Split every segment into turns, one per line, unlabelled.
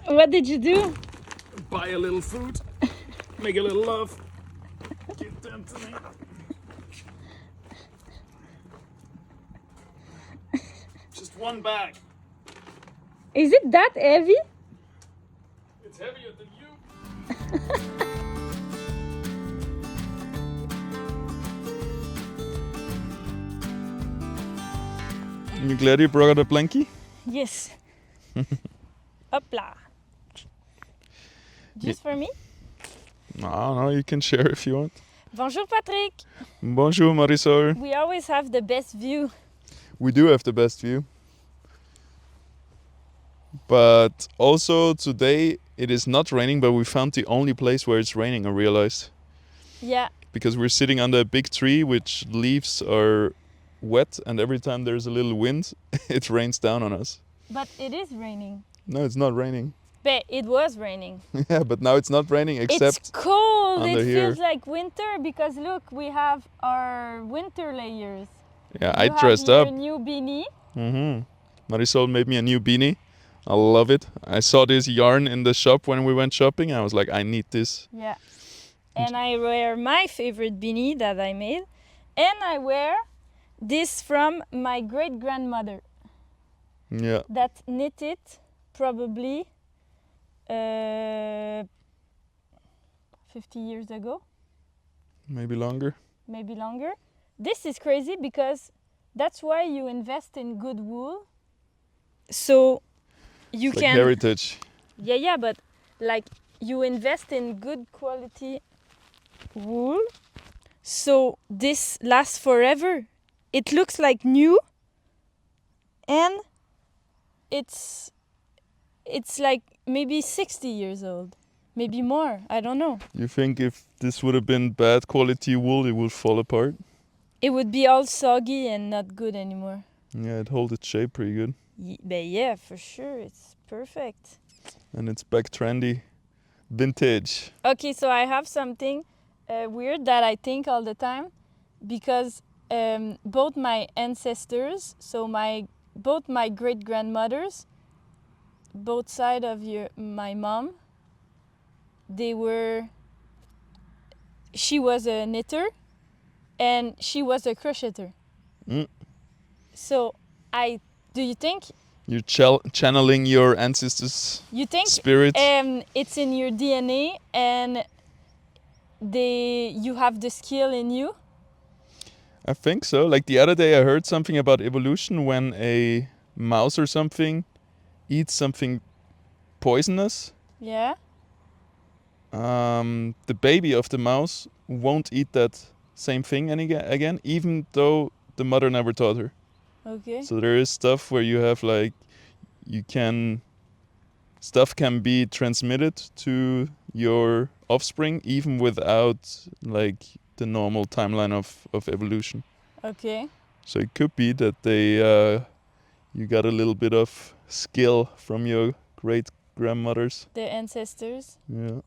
What did you do?
Buy a little food, make a little love, give them to me. Just one bag.
Is it that heavy?
It's heavier than you. You glad you brought a blankie?
Yes. Hopla. Just for me?
No, you can share if you want.
Bonjour, Patrick.
Bonjour, Marisol.
We always have the best view.
We do have the best view. But also today it is not raining, but we found the only place where it's raining, I realized.
Yeah.
Because we're sitting under a big tree, which leaves are wet, and every time there's a little wind, it rains down on us.
But it is raining.
No, it's not raining.
But it was raining.
Yeah, but now it's not raining except
it's cold.
under
It
here.
feels like winter because look, we have our winter layers.
Yeah,
You
I dressed
have
up.
your new beanie.
Marisol made me a new beanie. I love it. I saw this yarn in the shop when we went shopping. I was like, I need this.
Yeah. And I wear my favorite beanie that I made. And I wear this from my great-grandmother.
Yeah.
That knitted probably 50 years ago.
Maybe longer.
Maybe longer. This is crazy because that's why you invest in good wool. So you
It's
can...
like heritage.
Yeah, but like you invest in good quality wool. So this lasts forever. It looks like new. And it's like maybe 60 years old. Maybe more. I don't know.
You think if this would have been bad quality wool, it would fall apart?
It would be all soggy and not good anymore.
Yeah, it holds its shape pretty good.
But yeah, for sure. It's perfect.
And it's back trendy. Vintage.
Okay, so I have something weird that I think all the time. Because both my ancestors, so both my great-grandmothers, both sides of my mom, she was a knitter and she was a crocheter. So do you think
you're channeling your ancestors' spirit?
It's in your DNA and you have the skill in you?
I think so. Like the other day I heard something about evolution when a mouse or something eats something poisonous.
Yeah.
The baby of the mouse won't eat that same thing again, even though the mother never taught her.
Okay.
So there is stuff where you have like, stuff can be transmitted to your offspring even without like the normal timeline of evolution.
Okay.
So it could be that you got a little bit of skill from your great grandmothers.
The ancestors.
Yeah.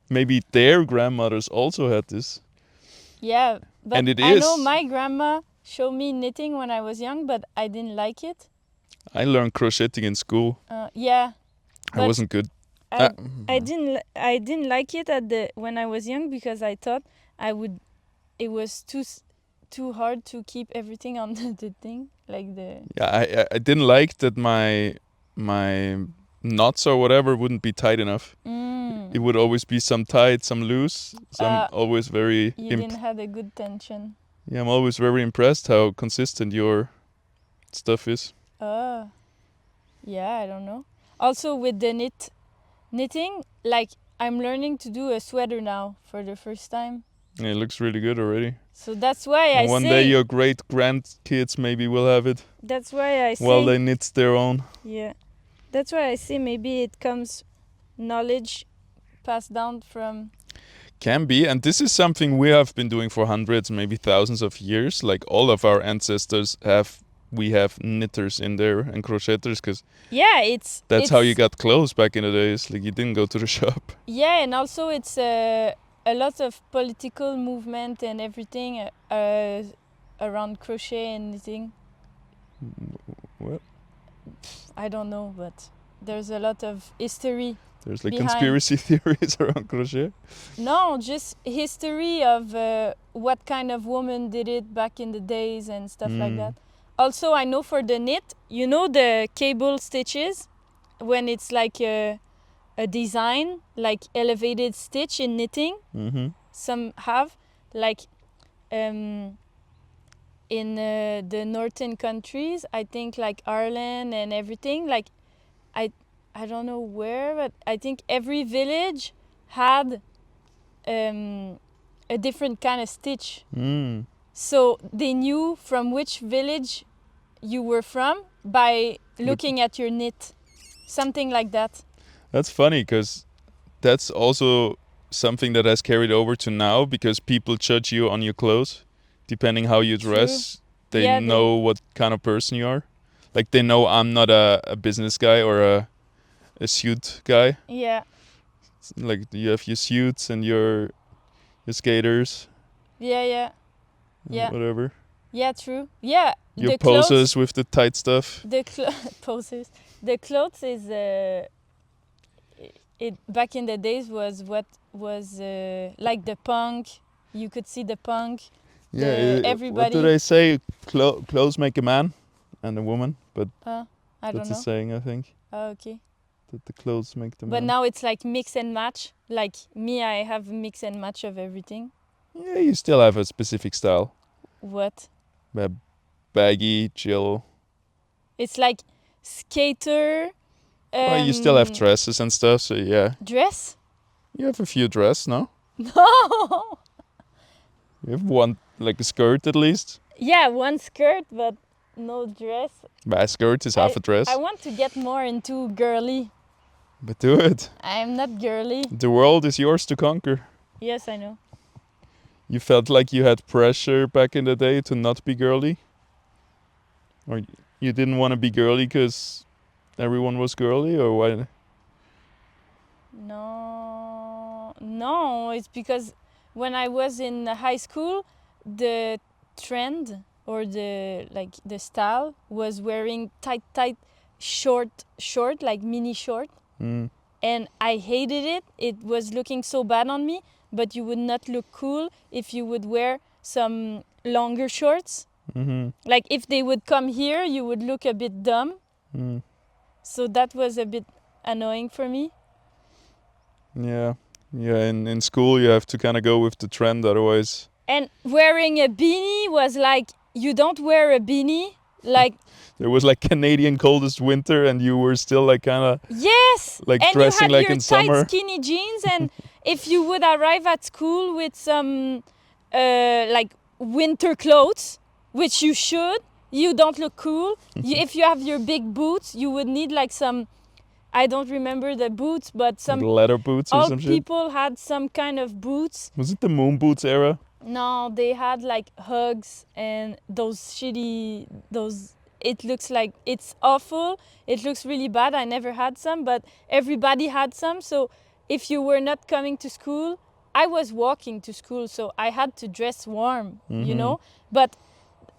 Maybe their grandmothers also had this.
Yeah, but
and
I know my grandma showed me knitting when I was young, but I didn't like it.
I learned crocheting in school.
Yeah.
I wasn't good.
I didn't like it when I was young because I thought it was too hard to keep everything on the thing, like the...
Yeah, I didn't like that my knots or whatever wouldn't be tight enough. It would always be some tight, some loose. So I'm always very...
You didn't have a good tension.
Yeah, I'm always very impressed how consistent your stuff is.
Yeah, I don't know. Also with the knitting, like I'm learning to do a sweater now for the first time.
Yeah, it looks really good already.
So that's why
one day your great grandkids maybe will have it.
That's why I say...
While they knit their own.
Yeah. That's why I say maybe it comes knowledge passed down from...
Can be, and this is something we have been doing for hundreds, maybe thousands of years. Like all of our ancestors we have knitters in there and crocheters, because that's how you got clothes back in the days. Like you didn't go to the shop.
Yeah, and also it's a lot of political movement and everything around crochet and knitting.
What?
I don't know, but there's a lot of history.
There's like conspiracy theories around crochet?
No, just history of what kind of woman did it back in the days and stuff like that. Also, I know for the knit, you know the cable stitches, when it's like a design, like elevated stitch in knitting. Some have, like in the northern countries, I think like Ireland and everything, like I don't know where, but I think every village had a different kind of stitch. So they knew from which village you were from by looking at your knit. Something like that.
That's funny, because that's also something that has carried over to now, because people judge you on your clothes. Depending how you dress, they know what kind of person you are. Like they know I'm not a business guy or a suit guy.
Yeah.
Like you have your suits and your skaters.
Yeah.
Whatever.
Yeah, true. Yeah.
Your poses with the tight stuff.
The poses. The clothes is it back in the days was what was like the punk. You could see the punk.
Yeah.
Everybody.
What do they say? Clothes make a man and a woman, but
I don't know.
that's a saying, I think.
Oh, okay.
That the clothes make the man.
But now it's like mix and match. Like me, I have mix and match of everything.
Yeah, you still have a specific style.
What?
Baggy, chill.
It's like skater.
Well, you still have dresses and stuff, so yeah.
Dress?
You have a few dresses, no?
No!
You have one, like a skirt at least?
Yeah, one skirt, but no dress.
But a skirt is half a dress.
I want to get more into girly.
But do it.
I'm not girly.
The world is yours to conquer.
Yes, I know.
You felt like you had pressure back in the day to not be girly? Or you didn't want to be girly because everyone was girly, or why?
No, it's because when I was in high school, the trend or the style was wearing tight short like mini short. And I hated it. It was looking so bad on me, but you would not look cool if you would wear some longer shorts. Like if they would come here, you would look a bit dumb. So that was a bit annoying for me.
Yeah. In school you have to kind of go with the trend, otherwise.
And wearing a beanie was like, you don't wear a beanie, like.
There was like Canadian coldest winter, and you were still like kind of.
Yes.
Like
and
dressing
you had
like
your
in summer.
Tight skinny jeans, and if you would arrive at school with some like winter clothes, which you should, you don't look cool. If you have your big boots, you would need like some. I don't remember the boots, but some
like leather boots or some shit.
All people had some kind of boots.
Was it the moon boots era?
No, they had like Hugs and those shitty It looks like it's awful. It looks really bad. I never had some, but everybody had some. So if you were not coming to school, I was walking to school, so I had to dress warm, you know. But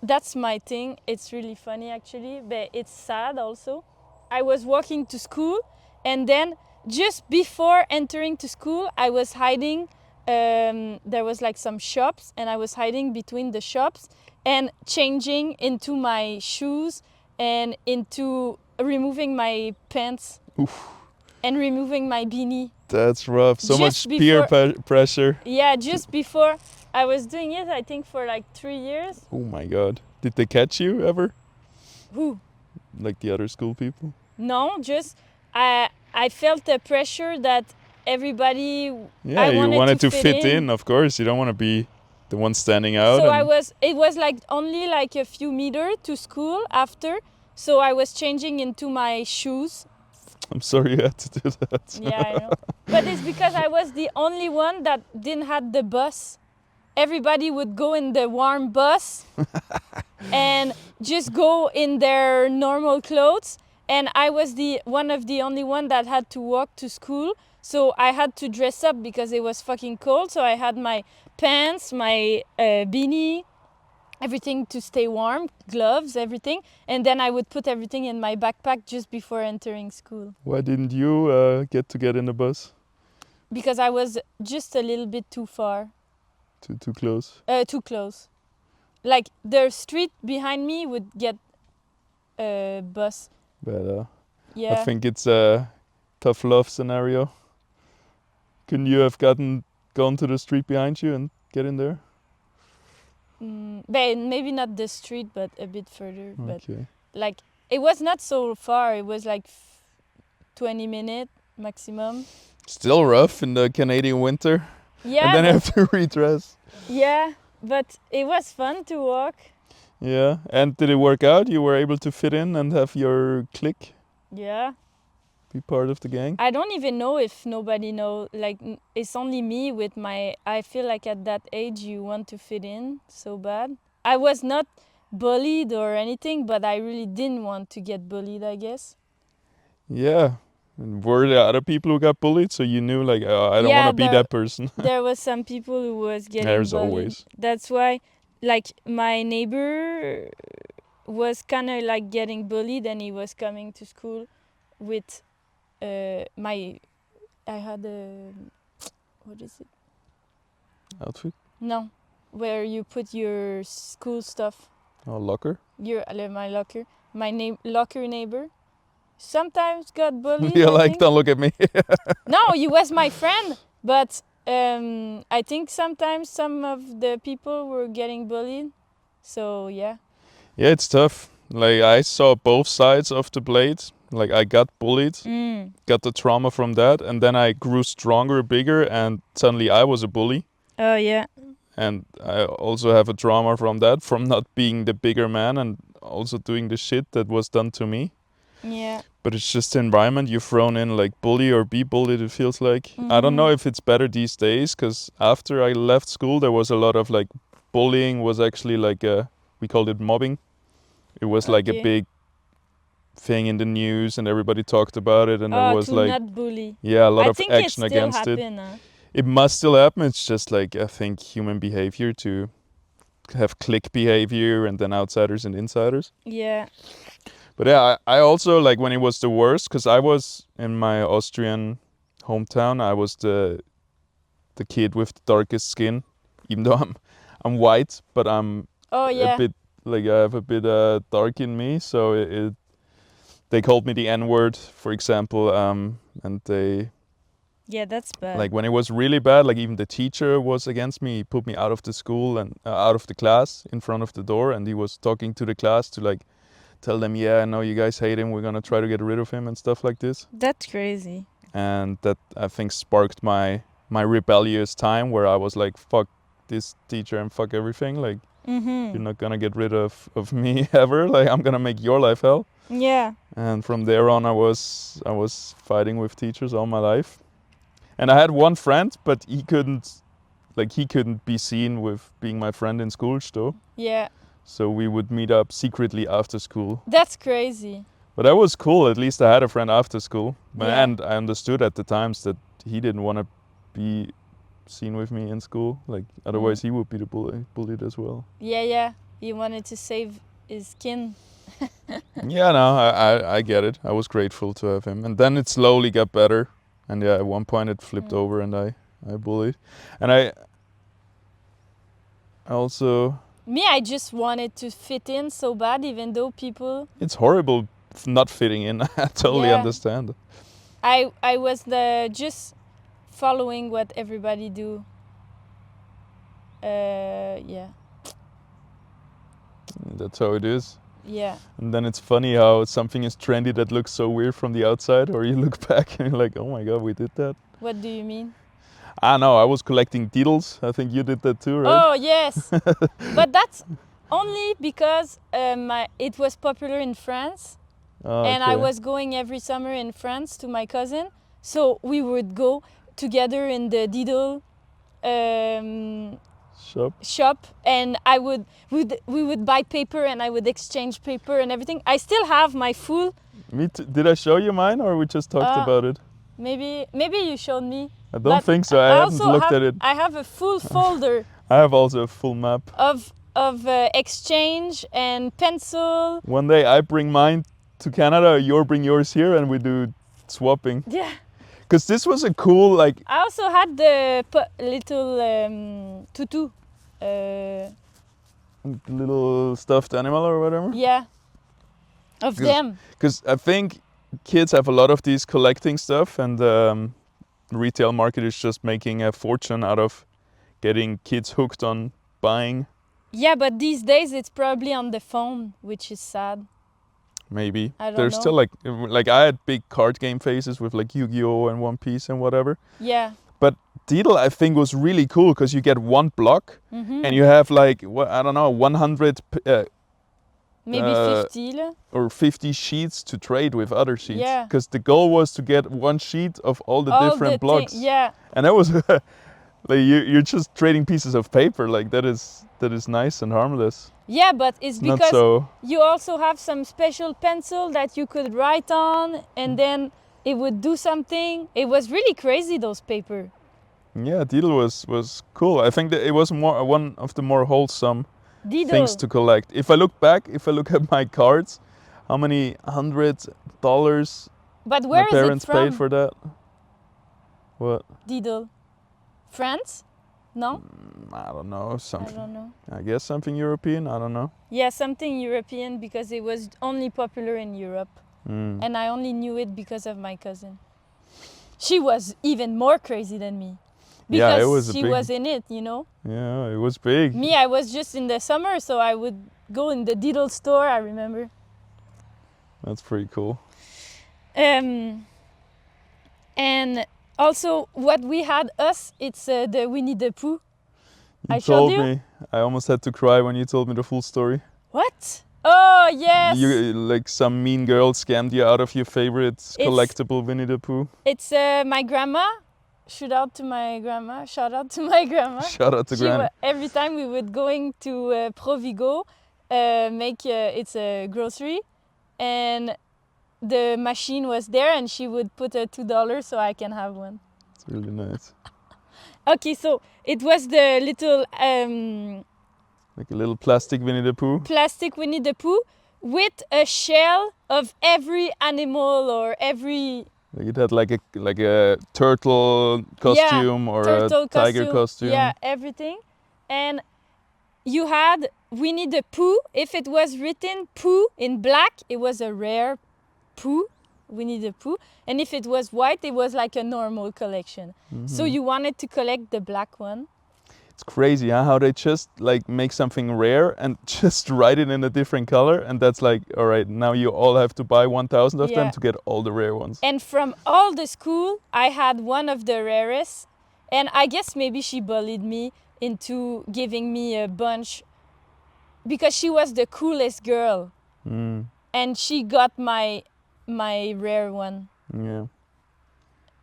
that's my thing. It's really funny actually, but it's sad also. I was walking to school, and then just before entering to school, I was hiding. There was like some shops, and I was hiding between the shops and changing into my shoes and into removing my pants.
Oof.
And removing my beanie.
That's rough. So just much peer pressure.
Yeah, just before I was doing it, I think for like 3 years.
Oh my God. Did they catch you ever?
Who?
Like the other school people?
No, just I felt the pressure that everybody.
Yeah, you wanted to fit in, of course. You don't want to be the one standing out.
So it was like only like a few meters to school after. So I was changing into my shoes.
I'm sorry you had to do that.
Yeah, I know. But it's because I was the only one that didn't have the bus. Everybody would go in the warm bus and just go in their normal clothes. And I was one of the only one that had to walk to school. So I had to dress up because it was fucking cold. So I had my pants, my beanie, everything to stay warm, gloves, everything. And then I would put everything in my backpack just before entering school.
Why didn't you get in the bus?
Because I was just a little bit too far.
Too close?
Too close. Like the street behind me would get a bus.
But
yeah.
I think it's a tough love scenario. Couldn't you have gone to the street behind you and get in there?
But maybe not the street, but a bit further.
Okay.
But like it was not so far. It was like 20 minutes maximum.
Still rough in the Canadian winter.
Yeah.
And then you have to redress.
Yeah, but it was fun to walk.
Yeah, and did it work out? You were able to fit in and have your clique?
Yeah.
Be part of the gang?
I don't even know if nobody knows. Like, it's only me with my... I feel like at that age you want to fit in so bad. I was not bullied or anything, but I really didn't want to get bullied, I guess.
Yeah. And were there other people who got bullied? So you knew, like, oh, I don't want to be that person.
There was some people who was getting
There's
bullied.
always.
That's why, like, my neighbor was kind of like getting bullied, and he was coming to school with I had a... What is it?
Outfit?
No. Where you put your school stuff.
Oh, locker?
My locker. My locker neighbor sometimes got bullied.
Yeah, like, don't look at me.
No, he was my friend, but I think sometimes some of the people were getting bullied. So yeah.
Yeah, it's tough. Like, I saw both sides of the blade. Like, I got bullied, got the trauma from that, and then I grew stronger, bigger, and suddenly I was a bully.
Oh yeah.
And I also have a trauma from that, from not being the bigger man and also doing the shit that was done to me.
Yeah.
But it's just the environment you're thrown in, like bully or be bullied, it feels like. I don't know if it's better these days, because after I left school, there was a lot of like bullying was actually like we called it mobbing. It was like a big thing in the news and everybody talked about it, and there was like
not bully.
Yeah, a lot of action against it. It must still happen. It's just like, I think, human behavior to have clique behavior and then outsiders and insiders.
Yeah.
But yeah, I also, like, when it was the worst, because I was in my Austrian hometown, I was the kid with the darkest skin, even though I'm white, but I'm a bit, like, I have a bit dark in me, so they called me the N-word, for example, and they...
Yeah, that's bad.
Like, when it was really bad, like, even the teacher was against me. He put me out of the school and out of the class in front of the door, and he was talking to the class to, like, tell them, yeah, I know you guys hate him, we're gonna try to get rid of him and stuff like this.
That's crazy.
And that, I think, sparked my rebellious time where I was like, fuck this teacher and fuck everything. Like, you're not gonna get rid of me ever. Like, I'm gonna make your life hell.
Yeah.
And from there on, I was fighting with teachers all my life. And I had one friend, but he couldn't be seen with being my friend in school still.
Yeah.
So we would meet up secretly after school.
That's crazy.
But that was cool. At least I had a friend after school. And I understood at the times that he didn't want to be seen with me in school. Like, otherwise he would be the bullied as well.
Yeah. He wanted to save his skin.
Yeah, no, I get it. I was grateful to have him. And then it slowly got better. And yeah, at one point it flipped over and I bullied. And I also...
I just wanted to fit in so bad, even though people...
It's horrible not fitting in. I totally understand.
I was just following what everybody do. Yeah.
That's how it is.
Yeah.
And then it's funny how something is trendy that looks so weird from the outside, or you look back and you're like, oh my god, we did that.
What do you mean?
No, I was collecting Beatles. I think you did that too, right?
Oh, yes. But that's only because it was popular in France. And I was going every summer in France to my cousin. So we would go together in the Diddle shop, and we would buy paper, and I would exchange paper and everything. I still have my full...
Did I show you mine, or we just talked about it?
Maybe you showed me.
I don't think so. I haven't looked at it.
I have a full folder.
I have also a full map.
Of of exchange and pencil.
One day I bring mine to Canada, you bring yours here, and we do swapping.
Yeah.
Because this was a cool, like...
I also had the little tutu.
Little stuffed animal or whatever?
Yeah. Of them.
Because I think kids have a lot of these collecting stuff, and retail market is just making a fortune out of getting kids hooked on buying.
Yeah, but these days it's probably on the phone, which is sad.
Maybe.
I don't
There's
know.
still like I had big card game phases with like Yu-Gi-Oh! And One Piece and whatever.
Yeah.
But Deedle I think was really cool because you get one block and you have like, I don't know, 100...
maybe 50.
Or 50 sheets to trade with other sheets.
Yeah.
Because the goal was to get one sheet of all the different blocks.
Yeah.
And that was... like you're just trading pieces of paper. Like that is nice and harmless.
Yeah, but it's
Not
because
so...
you also have some special pencil that you could write on and then it would do something. It was really crazy, those paper.
Yeah, Deedle was cool. I think that it was one of the more wholesome things to collect. If I look at my cards, how many $100
but where
my parents
is it from?
paid for that? What?
Deedle. France? No?
I don't know. Something.
I don't know.
I guess something European. I don't know.
Yeah, something European because it was only popular in Europe. And I only knew it because of my cousin. She was even more crazy than me. Because
yeah, it was
she was in it, you know?
Yeah, it was big.
Me, I was just in the summer, so I would go in the Deedle store, I remember.
That's pretty cool.
And also, what we had it's the Winnie the Pooh.
You told me. I almost had to cry when you told me the full story.
What? Oh, yes!
Like some mean girl scammed you out of your favorite collectible Winnie the Pooh.
It's my grandma. Shout out to my grandma. Shout out to Grandma. Every time we would going to Provigo, it's a grocery, and the machine was there and she would put $2 so I can have one.
It's really nice.
Okay, so it was the little...
like a little plastic Winnie the Pooh?
Plastic Winnie the Pooh with a shell of every animal or every...
Like it had like a turtle costume or a tiger costume.
Yeah, everything. And you had Winnie the Pooh. If it was written Pooh in black, it was a rare Pooh, Winnie the Pooh. And if it was white, it was like a normal collection. So you wanted to collect the black one.
It's crazy, huh? How they just like make something rare and just write it in a different color, and that's like, all right, now you all have to buy 1,000 of them to get all the rare ones.
And from all the school, I had one of the rarest, and I guess maybe she bullied me into giving me a bunch because she was the coolest girl, and she got my rare one.
Yeah.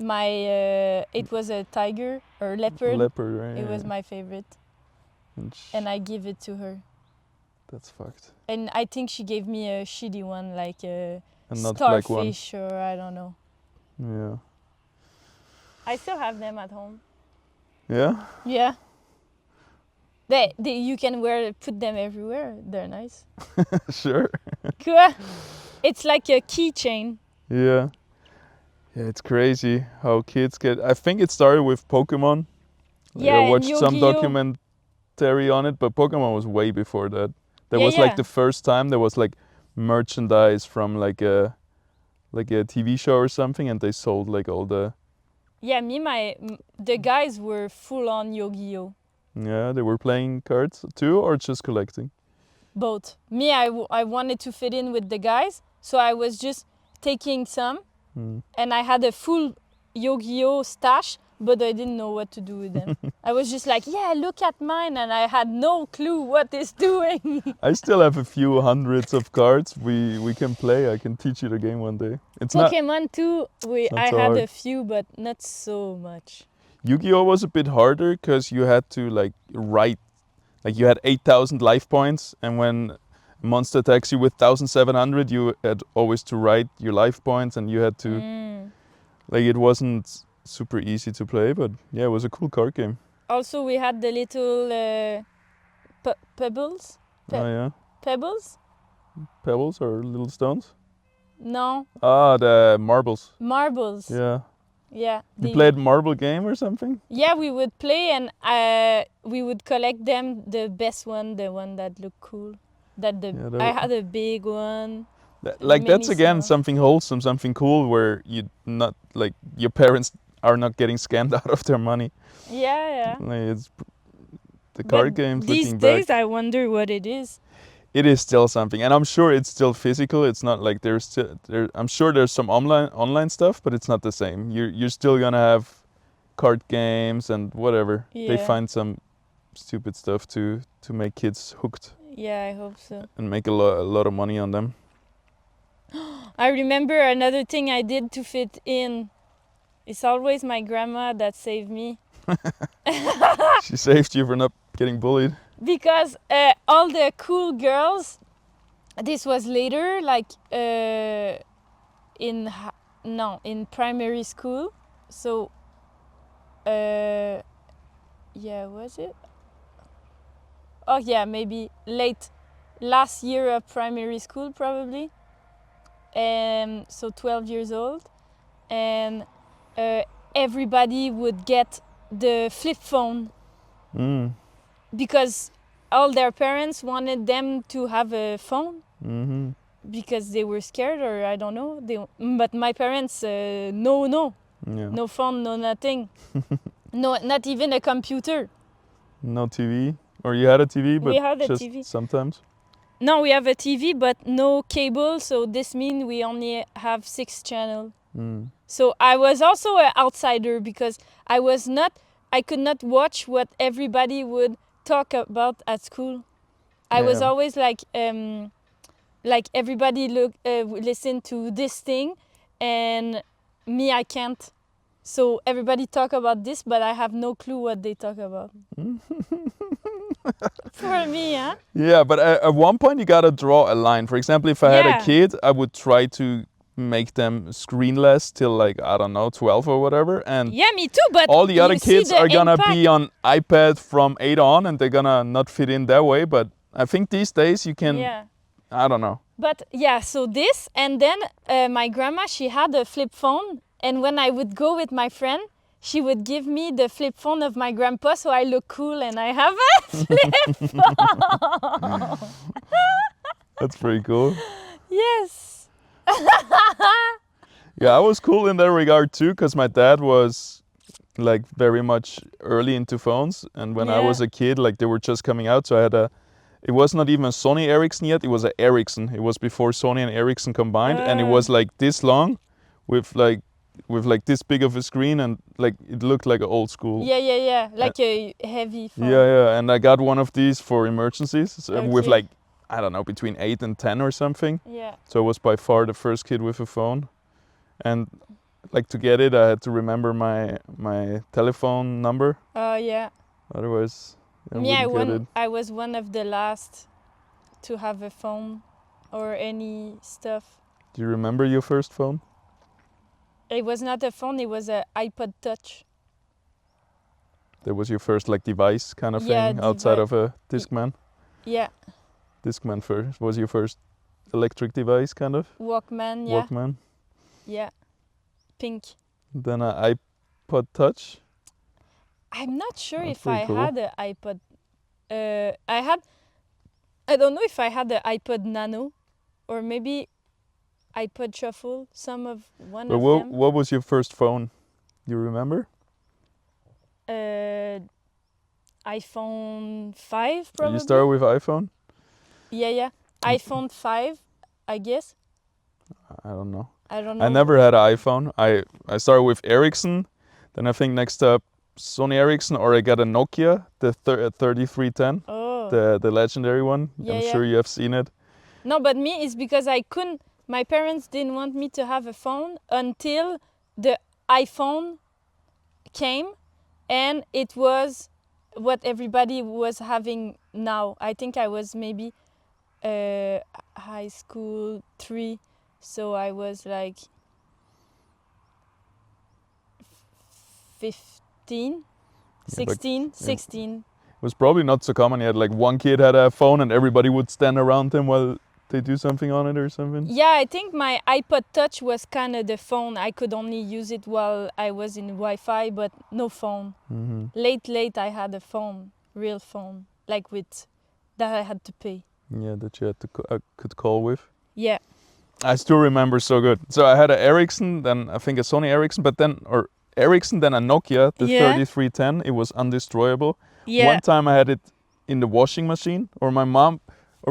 It was a tiger or leopard.
Leopard, right?
It was my favorite. And I give it to her.
That's fucked.
And I think she gave me a shitty one, like a starfish or I don't know.
Yeah.
I still have them at home.
Yeah?
Yeah. You can put them everywhere. They're nice.
Sure.
Cool. It's like a keychain.
Yeah. Yeah, it's crazy how kids get... I think it started with Pokemon.
Yeah,
I watched some documentary on it, but Pokemon was way before that. That was like the first time there was like merchandise from like a TV show or something, and they sold like all the...
Yeah, the guys were full on Yu-Gi-Oh.
Yeah, they were playing cards too, or just collecting?
Both. Me, I wanted to fit in with the guys, so I was just taking some. And I had a full Yu-Gi-Oh stash, but I didn't know what to do with them. I was just like, yeah, look at mine, and I had no clue what it's doing.
I still have a few hundreds of cards. We can play. I can teach you the game one day. It's
Pokemon too. I had
hard.
a few, but not so much.
Yu-Gi-Oh was a bit harder because you had to like write, like you had 8,000 life points, and when monster attacks you with 1,700, you had always to write your life points, and you had to like, it wasn't super easy to play, but yeah, it was a cool card game.
Also, we had the little pebbles.
Oh yeah.
Pebbles?
Pebbles or little stones?
No.
Ah, the marbles.
Marbles.
Yeah.
Yeah.
You played marble game or something?
Yeah, we would play and we would collect them. The best one, the one that looked cool. I had a big one.
Like that's again something wholesome, something cool, where you not like your parents are not getting scammed out of their money.
Yeah.
Like it's the card games.
These days, I wonder what it is.
It is still something, and I'm sure it's still physical. It's not like I'm sure there's some online stuff, but it's not the same. You're still gonna have card games and whatever.
Yeah.
They find some stupid stuff to make kids hooked.
Yeah, I hope so.
And make a lot of money on them.
I remember another thing I did to fit in. It's always my grandma that saved me.
She saved you for not getting bullied.
Because all the cool girls, this was later, like in primary school. So, yeah, was it? Oh yeah, maybe last year of primary school probably. So 12 years old, and everybody would get the flip phone. Because all their parents wanted them to have a phone. Because they were scared, or I don't know. But my parents, no. Yeah. No phone, no nothing. No, not even a computer.
No TV? Or you had a TV, but
we had a
just
TV.
Sometimes?
No, we have a TV, but no cable, so this means we only have 6 channels. So I was also an outsider because I could not watch what everybody would talk about at school. I was always like everybody listen to this thing, and me, I can't. So everybody talk about this, but I have no clue what they talk about. For me, huh?
Yeah, but at one point you gotta draw a line. For example, if I had a kid, I would try to make them screenless till like, I don't know, 12 or whatever. And
yeah, me too, but
all the other kids are gonna be on iPad from 8 on, and they're gonna not fit in that way. But I think these days you can, I don't know.
But yeah, so this, and then my grandma, she had a flip phone, and when I would go with my friend, she would give me the flip phone of my grandpa, so I look cool and I have a flip phone.
That's pretty cool.
Yes.
Yeah, I was cool in that regard too, because my dad was like very much early into phones, and when I was a kid, like they were just coming out, so I had it was not even a Sony Ericsson yet, it was an Ericsson. It was before Sony and Ericsson combined, and it was like this long with like this big of a screen, and like it looked like an old school.
Yeah. Like a heavy phone.
Yeah. And I got one of these for emergencies with like, I don't know, between 8 and 10 or something.
Yeah.
So I was by far the first kid with a phone. And like to get it, I had to remember my telephone number.
Oh, yeah.
Otherwise, I
was one of the last to have a phone or any stuff.
Do you remember your first phone?
It was not a phone, it was an iPod Touch.
That was your first like device kind of thing outside of a Discman?
Yeah.
Discman first was your first electric device kind of?
Walkman, yeah.
Walkman?
Yeah. Pink.
Then an iPod Touch?
I'm not sure if I had an iPod. I don't know if I had an iPod Nano or maybe iPod Shuffle, one of them.
What was your first phone? You remember?
iPhone 5 probably.
You started with iPhone?
Yeah. iPhone 5, I guess.
I don't know.
I
never had an iPhone. I started with Ericsson, then I think next up Sony Ericsson, or I got a Nokia, the 3310, the legendary one. I'm sure you have seen it.
No, but me, it's because my parents didn't want me to have a phone until the iPhone came, and it was what everybody was having now. I think I was maybe high school 3, so I was like 16.
was probably not so common yet. Like one kid had a phone and everybody would stand around him while they do something on it or something.
Yeah, I think my iPod Touch was kind of the phone. I could only use it while I was in Wi-Fi, but no phone. Late I had a phone, real phone, like with that I had to pay.
Yeah, that you had to could call with.
Yeah.
I still remember so good. So I had an Ericsson, then I think a Sony Ericsson, or Ericsson, then a Nokia, the 3310. It was undestroyable. Yeah. One time I had it in the washing machine, or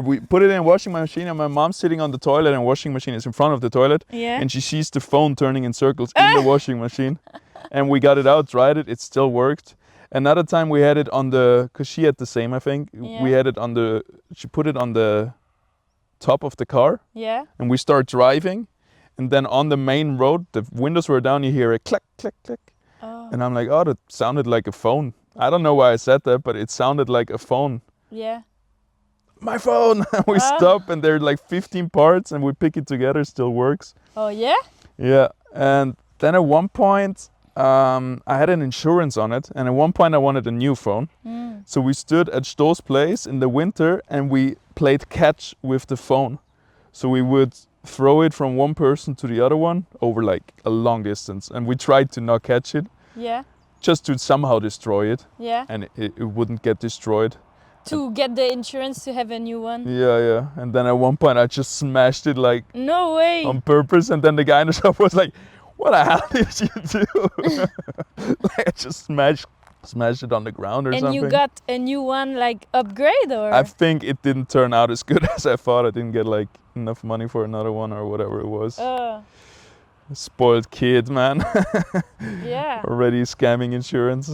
we put it in a washing machine, and my mom's sitting on the toilet, and washing machine is in front of the toilet, and she sees the phone turning in circles in the washing machine, and we got it out, tried it, it still worked. Another time we had it on because she had the same, I think. Yeah. We had it she put it on the top of the car. Yeah. And we start driving, and then on the main road, the windows were down, you hear a click, click, click. Oh. And I'm like, oh, that sounded like a phone. I don't know why I said that, but it sounded like a phone. Yeah. My phone! We stop, and there are like 15 parts, and we pick it together, still works. Oh, yeah? Yeah. And then at one point, I had an insurance on it, and at one point I wanted a new phone. So we stood at Sto's place in the winter, and we played catch with the phone. So we would throw it from one person to the other one over like a long distance, and we tried to not catch it. Yeah. Just to somehow destroy it. Yeah. And it wouldn't get destroyed. To get the insurance to have a new one. Yeah. And then at one point I just smashed it like... No way! On purpose, and then the guy in the shop was like, what the hell did you do? Like I just smashed it on the ground or something. And you got a new one, like upgrade, or? I think it didn't turn out as good as I thought. I didn't get like enough money for another one or whatever it was. Spoiled kid, man. Yeah. Already scamming insurance.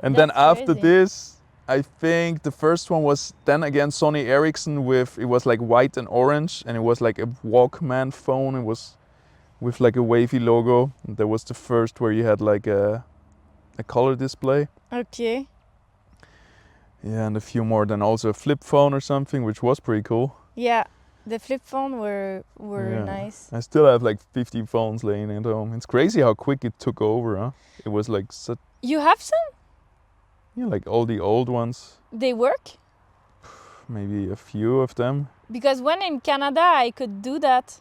And then after this, I think the first one was then again Sony Ericsson it was like white and orange, and it was like a Walkman phone. It was with like a wavy logo. That was the first where you had like a color display. Okay. Yeah, and a few more. Then also a flip phone or something, which was pretty cool. Yeah, the flip phone were nice. I still have like 50 phones laying at home. It's crazy how quick it took over, huh? It was like such... You have some? Yeah, like all the old ones. They work? Maybe a few of them. Because when in Canada I could do that.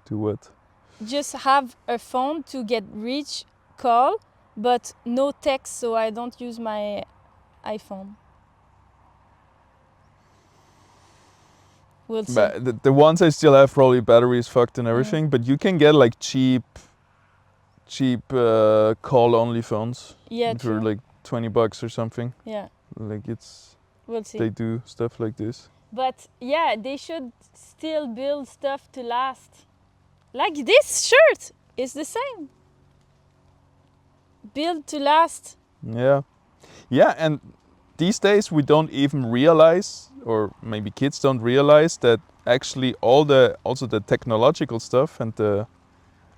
Do what? Just have a phone to get call, but no text, so I don't use my iPhone. We'll see. But the ones I still have, probably batteries fucked and everything, but you can get like cheap call-only phones. Yeah, for like $20 or something. Yeah. Like we'll see. They do stuff like this. But yeah, they should still build stuff to last. Like this shirt is the same. Build to last. Yeah. Yeah, and these days we don't even realize, or maybe kids don't realize, that actually also the technological stuff and a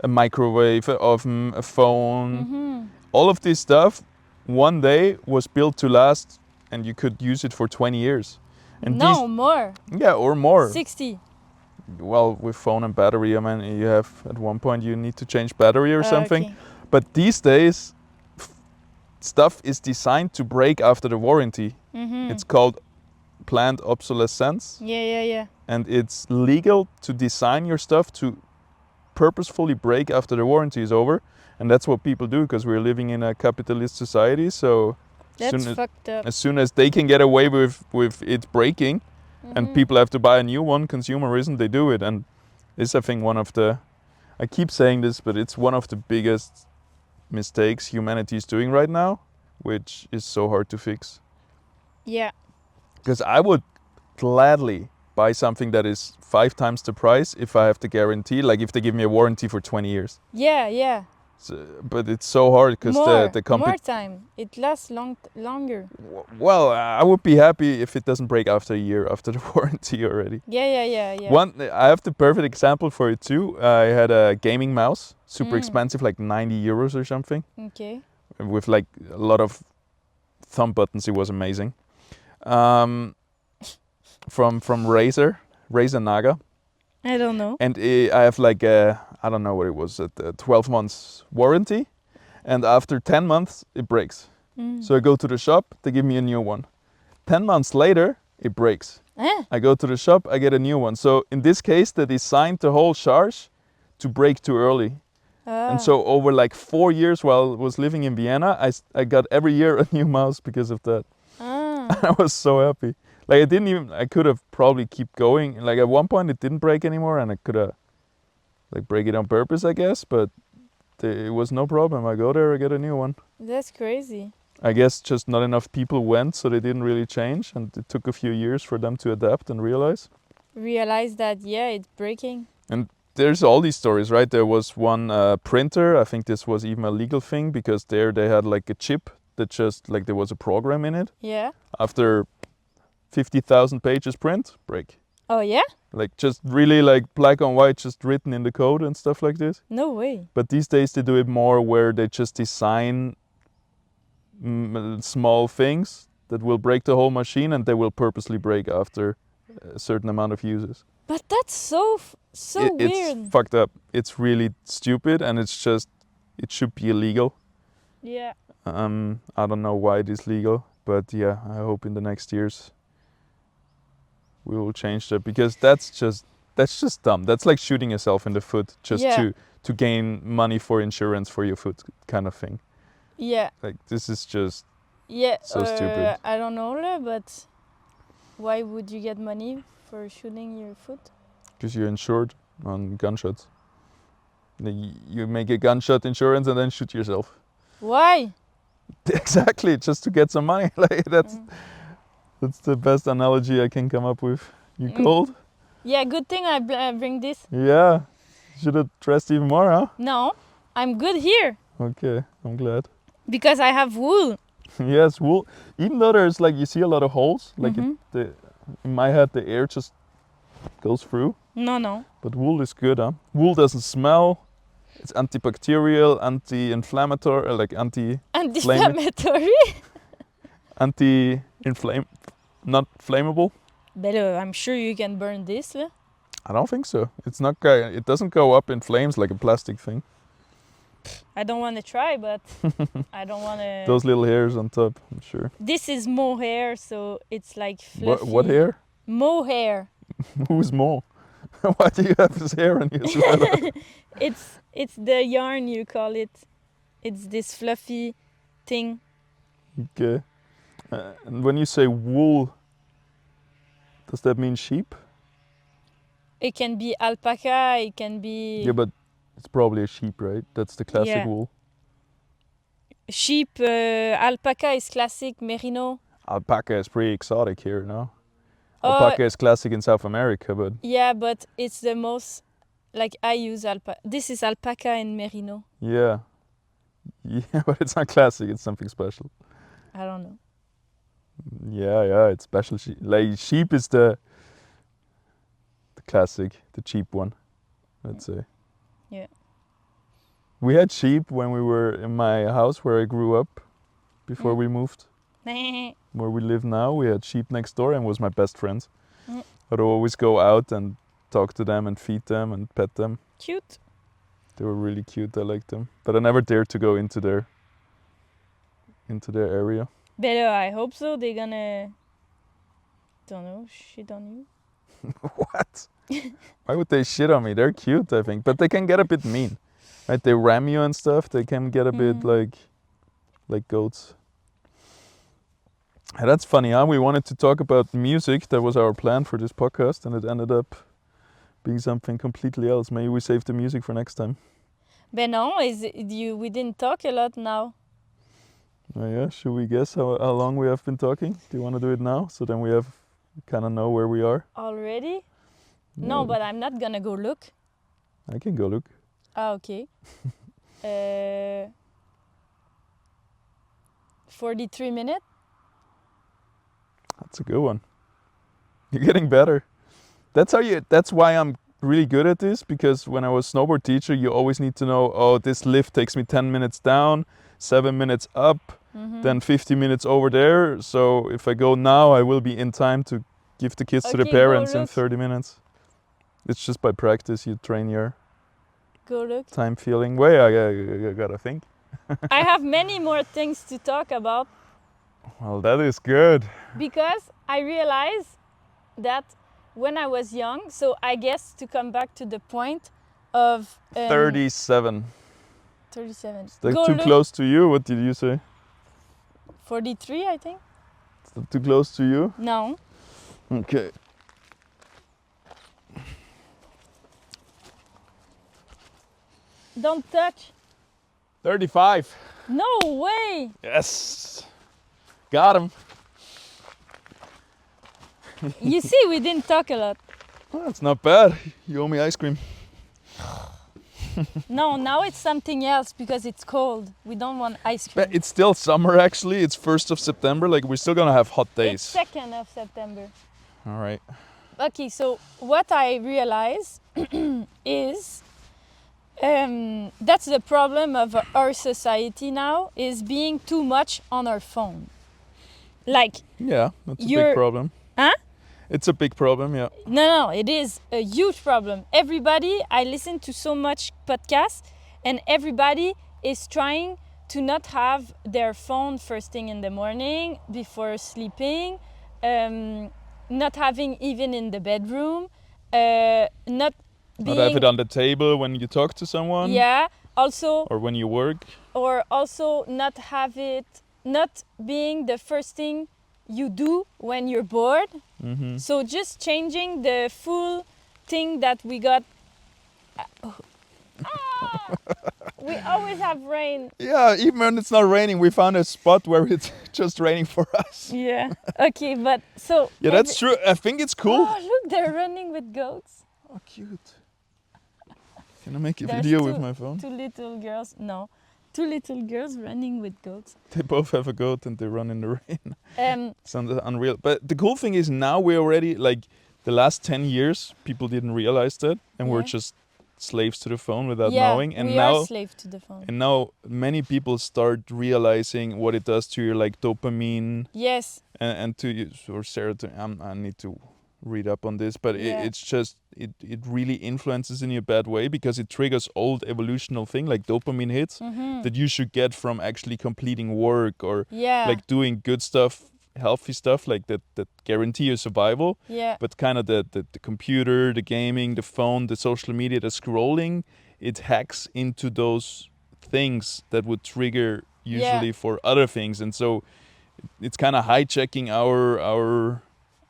microwave, an oven, a phone, all of this stuff one day was built to last, and you could use it for 20 years. And more. Yeah, or more. 60. Well, with phone and battery, I mean, you have at one point you need to change battery or something. Okay. But these days, stuff is designed to break after the warranty. It's called planned obsolescence. Yeah. And it's legal to design your stuff to purposefully break after the warranty is over. And that's what people do, because we're living in a capitalist society. So fucked up. As soon as they can get away with it breaking, and people have to buy a new one, consumerism, they do it. And it's, I think, I keep saying this, but it's one of the biggest mistakes humanity is doing right now, which is so hard to fix. Yeah. Because I would gladly buy something that is 5 times the price if I have the guarantee, like if they give me a warranty for 20 years. Yeah. So, but it's so hard because the company... More time. It lasts longer. Well, I would be happy if it doesn't break after a year after the warranty already. Yeah. I have the perfect example for it too. I had a gaming mouse, super expensive, like 90 euros or something. Okay. With like a lot of thumb buttons. It was amazing. From Razer Naga. I don't know. And I have like I don't know what it was, a 12 months warranty, and after 10 months it breaks. So I go to the shop, they give me a new one. 10 months later, it breaks. I go to the shop, I get a new one. So in this case, they designed the whole charge to break too early. And so over like 4 years while I was living in Vienna, I got every year a new mouse because of that. I was so happy. Like I could have probably keep going. Like at one point it didn't break anymore and I could have like break it on purpose, I guess, but it was no problem. I go there, I get a new one.
That's crazy.
I guess just not enough people went, so they didn't really change, and it took a few years for them to adapt and realize
that, yeah, it's breaking.
And there's all these stories, right? There was one printer, I think this was even a legal thing, because there they had like a chip that just, like there was a program in it.
Yeah.
After 50,000 pages print, break.
Oh, yeah?
Like just really like black on white, just written in the code and stuff like this.
No way.
But these days they do it more where they just design small things that will break the whole machine, and they will purposely break after a certain amount of uses.
But that's so weird.
It's fucked up. It's really stupid, and it's just, it should be illegal.
Yeah.
I don't know why it is legal, but yeah, I hope in the next years we will change that, because that's just dumb. That's like shooting yourself in the foot just to gain money for insurance for your foot, kind of thing.
Yeah.
Like this is just so stupid.
I don't know, but why would you get money for shooting your foot?
Because you're insured on gunshots. You make a gunshot insurance and then shoot yourself.
Why?
Exactly, just to get some money. Like that's the best analogy I can come up with. You cold?
Yeah, good thing I bring this.
Yeah, should have dressed even more, huh?
No, I'm good here.
Okay, I'm glad.
Because I have wool.
Yes, wool. Even though there's like, you see a lot of holes, like in my head the air just goes through.
No.
But wool is good, huh? Wool doesn't smell. It's antibacterial, anti-inflammatory, like
anti-inflammatory.
Not flammable.
But I'm sure you can burn this.
I don't think so. It's not. It doesn't go up in flames like a plastic thing.
I don't want to try, but I don't want to.
Those little hairs on top, I'm sure.
This is mohair, so it's like fluffy.
What hair?
Mohair.
Who's Mo? Why do you have his hair on your sweater?
It's the yarn, you call it. It's this fluffy thing.
Okay. And when you say wool, does that mean sheep?
It can be alpaca, it can be...
Yeah, but it's probably a sheep, right? That's the classic wool.
Sheep, alpaca is classic, merino.
Alpaca is pretty exotic here, no? Alpaca is classic in South America, but...
Yeah, but it's the most... Like, I use alpaca. This is alpaca and merino.
Yeah. Yeah, but it's not classic, it's something special.
I don't know.
Yeah, it's special. Like, sheep is the classic, the cheap one, let's say.
Yeah.
We had sheep when we were in my house where I grew up before we moved. Where we live now, we had sheep next door and was my best friends. I'd always go out and talk to them and feed them and pet them.
Cute.
They were really cute, I liked them. But I never dared to go into their area.
But I hope so. They're gonna, don't know, shit on you.
What? Why would they shit on me? They're cute, I think. But they can get a bit mean. Right? They ram you and stuff. They can get a bit like goats. And that's funny, huh? We wanted to talk about music. That was our plan for this podcast, and it ended up being something completely else. Maybe we save the music for next time.
But no, we didn't talk a lot now.
Oh yeah, should we guess how long we have been talking? Do you want to do it now? So then we kind of know where we are.
Already? Yeah. No, but I'm not gonna go look.
I can go look.
Ah, okay. 43 minutes?
That's a good one. You're getting better. That's why I'm really good at this, because when I was snowboard teacher, you always need to know, oh, this lift takes me 10 minutes down, 7 minutes up, then 50 minutes over there. So if I go now, I will be in time to give the kids to the parents in 30 minutes. It's just by practice, you train your time feeling. Wait, I gotta think.
I have many more things to talk about.
Well, that is good.
Because I realized that when I was young, so I guess to come back to the point of
37.
37.
Is that too close to you? What did you say?
43, I think.
Is that too close to you?
No.
Okay.
Don't touch.
35.
No way.
Yes. Got him.
You see, we didn't talk a lot.
Oh, that's not bad. You owe me ice cream.
No, now it's something else because it's cold. We don't want ice cream.
But it's still summer actually. It's 1st of September. Like we're still gonna have hot days.
It's 2nd of September.
All right.
Okay, so what I realize is that's the problem of our society now, is being too much on our phone. Like,
yeah, that's a big problem.
Huh?
It's a big problem, yeah.
No, it is a huge problem. Everybody, I listen to so much podcasts, and everybody is trying to not have their phone first thing in the morning before sleeping, not having even in the bedroom, not
have it on the table when you talk to someone.
Yeah, also.
Or when you work.
Or also not have it, not being the first thing you do when you're bored.
Mm-hmm.
So just changing the full thing that we got. We always have rain.
Yeah, even when it's not raining, we found a spot where it's just raining for us.
Yeah. Okay, but so.
Yeah, that's true. I think it's cool.
Oh, look, they're running with goats.
Oh, cute. Can I make a video with my phone?
Two little girls. No. 2 little girls running with goats.
They both have a goat and they run in the rain. It's unreal. But the cool thing is now we're already, like, the last 10 years, people didn't realize that. And we're just slaves to the phone without knowing. And
we are slaves to the phone.
And now many people start realizing what it does to your, like, dopamine.
Yes.
And to you, or serotonin. I need to read up on this, but it's just it really influences in a bad way because it triggers old evolutional thing like dopamine hits that you should get from actually completing work or like doing good stuff, healthy stuff like that guarantee your survival. But kind of the computer, the gaming, the phone, the social media, the scrolling, it hacks into those things that would trigger usually for other things, and so it's kind of hijacking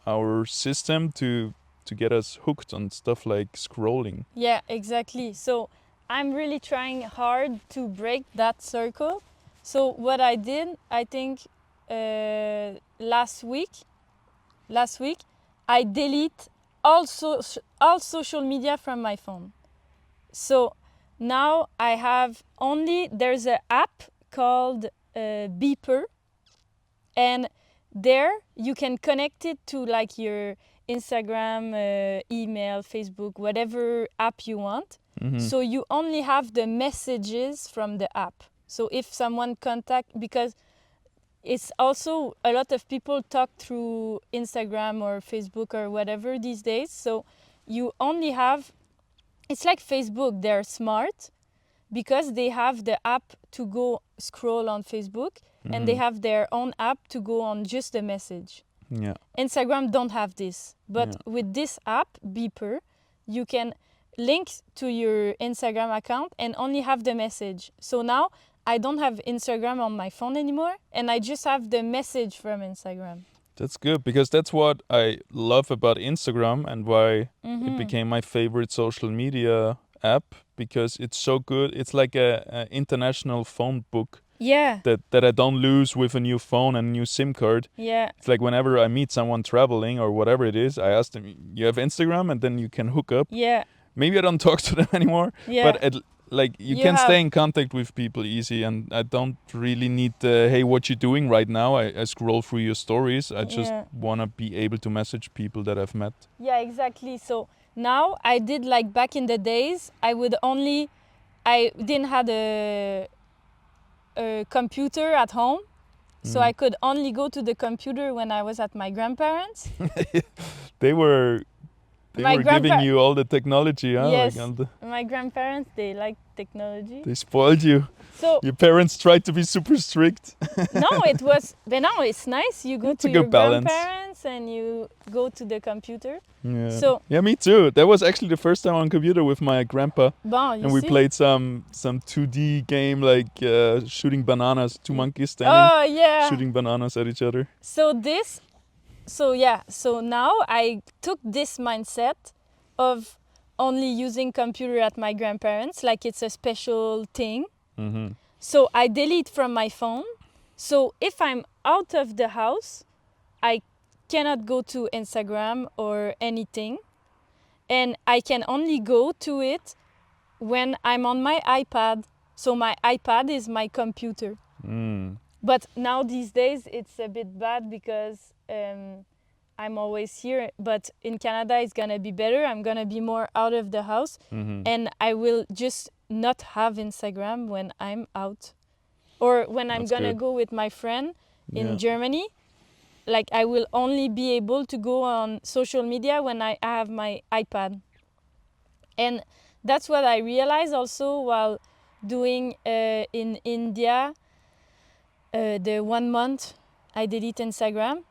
our system to get us hooked on stuff like scrolling. Yeah,
exactly. So I'm really trying hard to break that circle. So what I did, I think last week, I delete all social media from my phone. So now I have there's an app called Beeper, and there you can connect it to like your Instagram, email, Facebook, whatever app you want. So you only have the messages from the app. So if someone because it's also a lot of people talk through Instagram or Facebook or whatever these days. So you only have, it's like Facebook, they're smart because they have the app to go scroll on Facebook. And they have their own app to go on just the message.
Yeah.
Instagram don't have this. But with this app, Beeper, you can link to your Instagram account and only have the message. So now I don't have Instagram on my phone anymore, and I just have the message from Instagram.
That's good, because that's what I love about Instagram and why it became my favorite social media app, because it's so good. It's like a international phone book.
Yeah.
That I don't lose with a new phone and a new SIM card.
Yeah.
It's like whenever I meet someone traveling or whatever it is, I ask them, you have Instagram? And then you can hook up.
Yeah.
Maybe I don't talk to them anymore.
Yeah.
But you can stay in contact with people easy. And I don't really need hey, what you doing right now? I scroll through your stories. I just want to be able to message people that I've met.
Yeah, exactly. So now I did like back in the days, I didn't have a computer at home, so I could only go to the computer when I was at my grandparents.
They were They were giving you all the technology, huh?
Yes,
like
my grandparents, they like technology.
They spoiled you.
So
your parents tried to be super strict.
No, it was, but now it's nice. You go to your grandparents and you go to the computer.
Yeah.
So
yeah, me too. That was actually the first time on computer with my grandpa. And we played some 2D game like shooting bananas, two monkeys standing, shooting bananas at each other.
So now I took this mindset of only using computer at my grandparents, like it's a special thing.
Mm-hmm.
So I delete from my phone. So if I'm out of the house, I cannot go to Instagram or anything. And I can only go to it when I'm on my iPad. So my iPad is my computer. But now these days it's a bit bad because I'm always here. But in Canada it's gonna be better. I'm gonna be more out of the house. And I will just not have Instagram when I'm out. Or when I'm gonna go with my friend in Germany. Like I will only be able to go on social media when I have my iPad. And that's what I realized also while doing in India the 1 month I delete Instagram.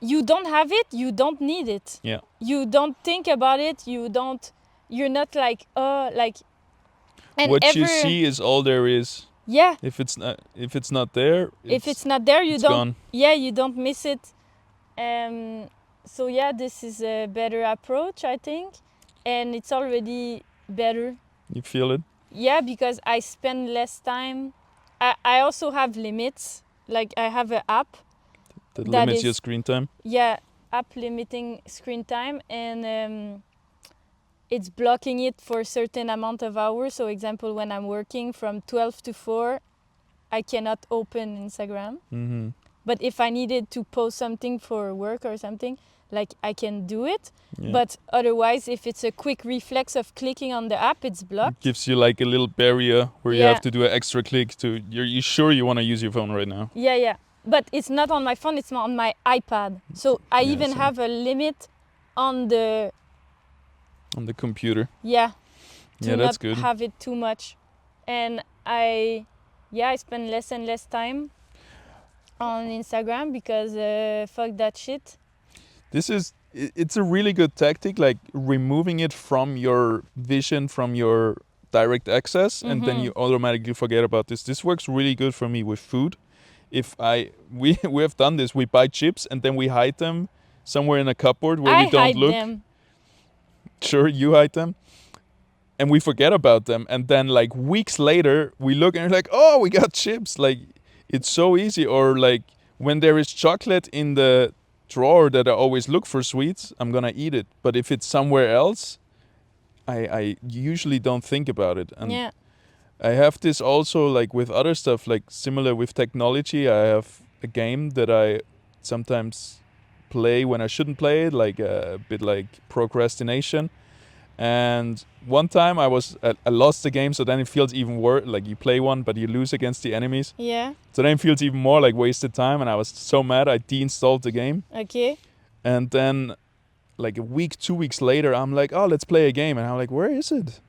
You don't have it, you don't need it.
Yeah.
You don't think about it, you're not like, and
what you see is all there is.
Yeah.
If it's not there,
you don't.
Gone.
Yeah, you don't miss it. So yeah, this is a better approach, I think, and it's already better.
You feel it?
Yeah, because I spend less time. I also have limits. Like I have an app
that limits your screen time.
Yeah, app limiting screen time, and it's blocking it for a certain amount of hours. So example, when I'm working from 12 to 4, I cannot open Instagram. But if I needed to post something for work or something, like I can do it. Yeah. But otherwise, if it's a quick reflex of clicking on the app, it's blocked.
It gives you like a little barrier where you have to do an extra click to, you're sure you want to use your phone right now?
Yeah. But it's not on my phone, it's on my iPad. So I even have a limit on the
computer.
Yeah.
To that's good.
Have it too much. And I spend less and less time on Instagram because fuck that shit.
It's a really good tactic, like removing it from your vision, from your direct access, and then you automatically forget about this. This works really good for me with food. We have done this, we buy chips and then we hide them somewhere in a cupboard where we don't look. Them. Sure, you hide them. And we forget about them. And then like weeks later, we look and we're like, oh, we got chips. Like, it's so easy. Or like when there is chocolate in the drawer that I always look for sweets, I'm going to eat it. But if it's somewhere else, I usually don't think about it. And I have this also like with other stuff, like similar with technology. I have a game that I sometimes play when I shouldn't play it, like a bit like procrastination. And one time I lost the game, so then it feels even worse. Like you play one, but you lose against the enemies.
Yeah.
So then it feels even more like wasted time, and I was so mad I deinstalled the game.
Okay.
And then, like a week, 2 weeks later, I'm like, oh, let's play a game, and I'm like, where is it?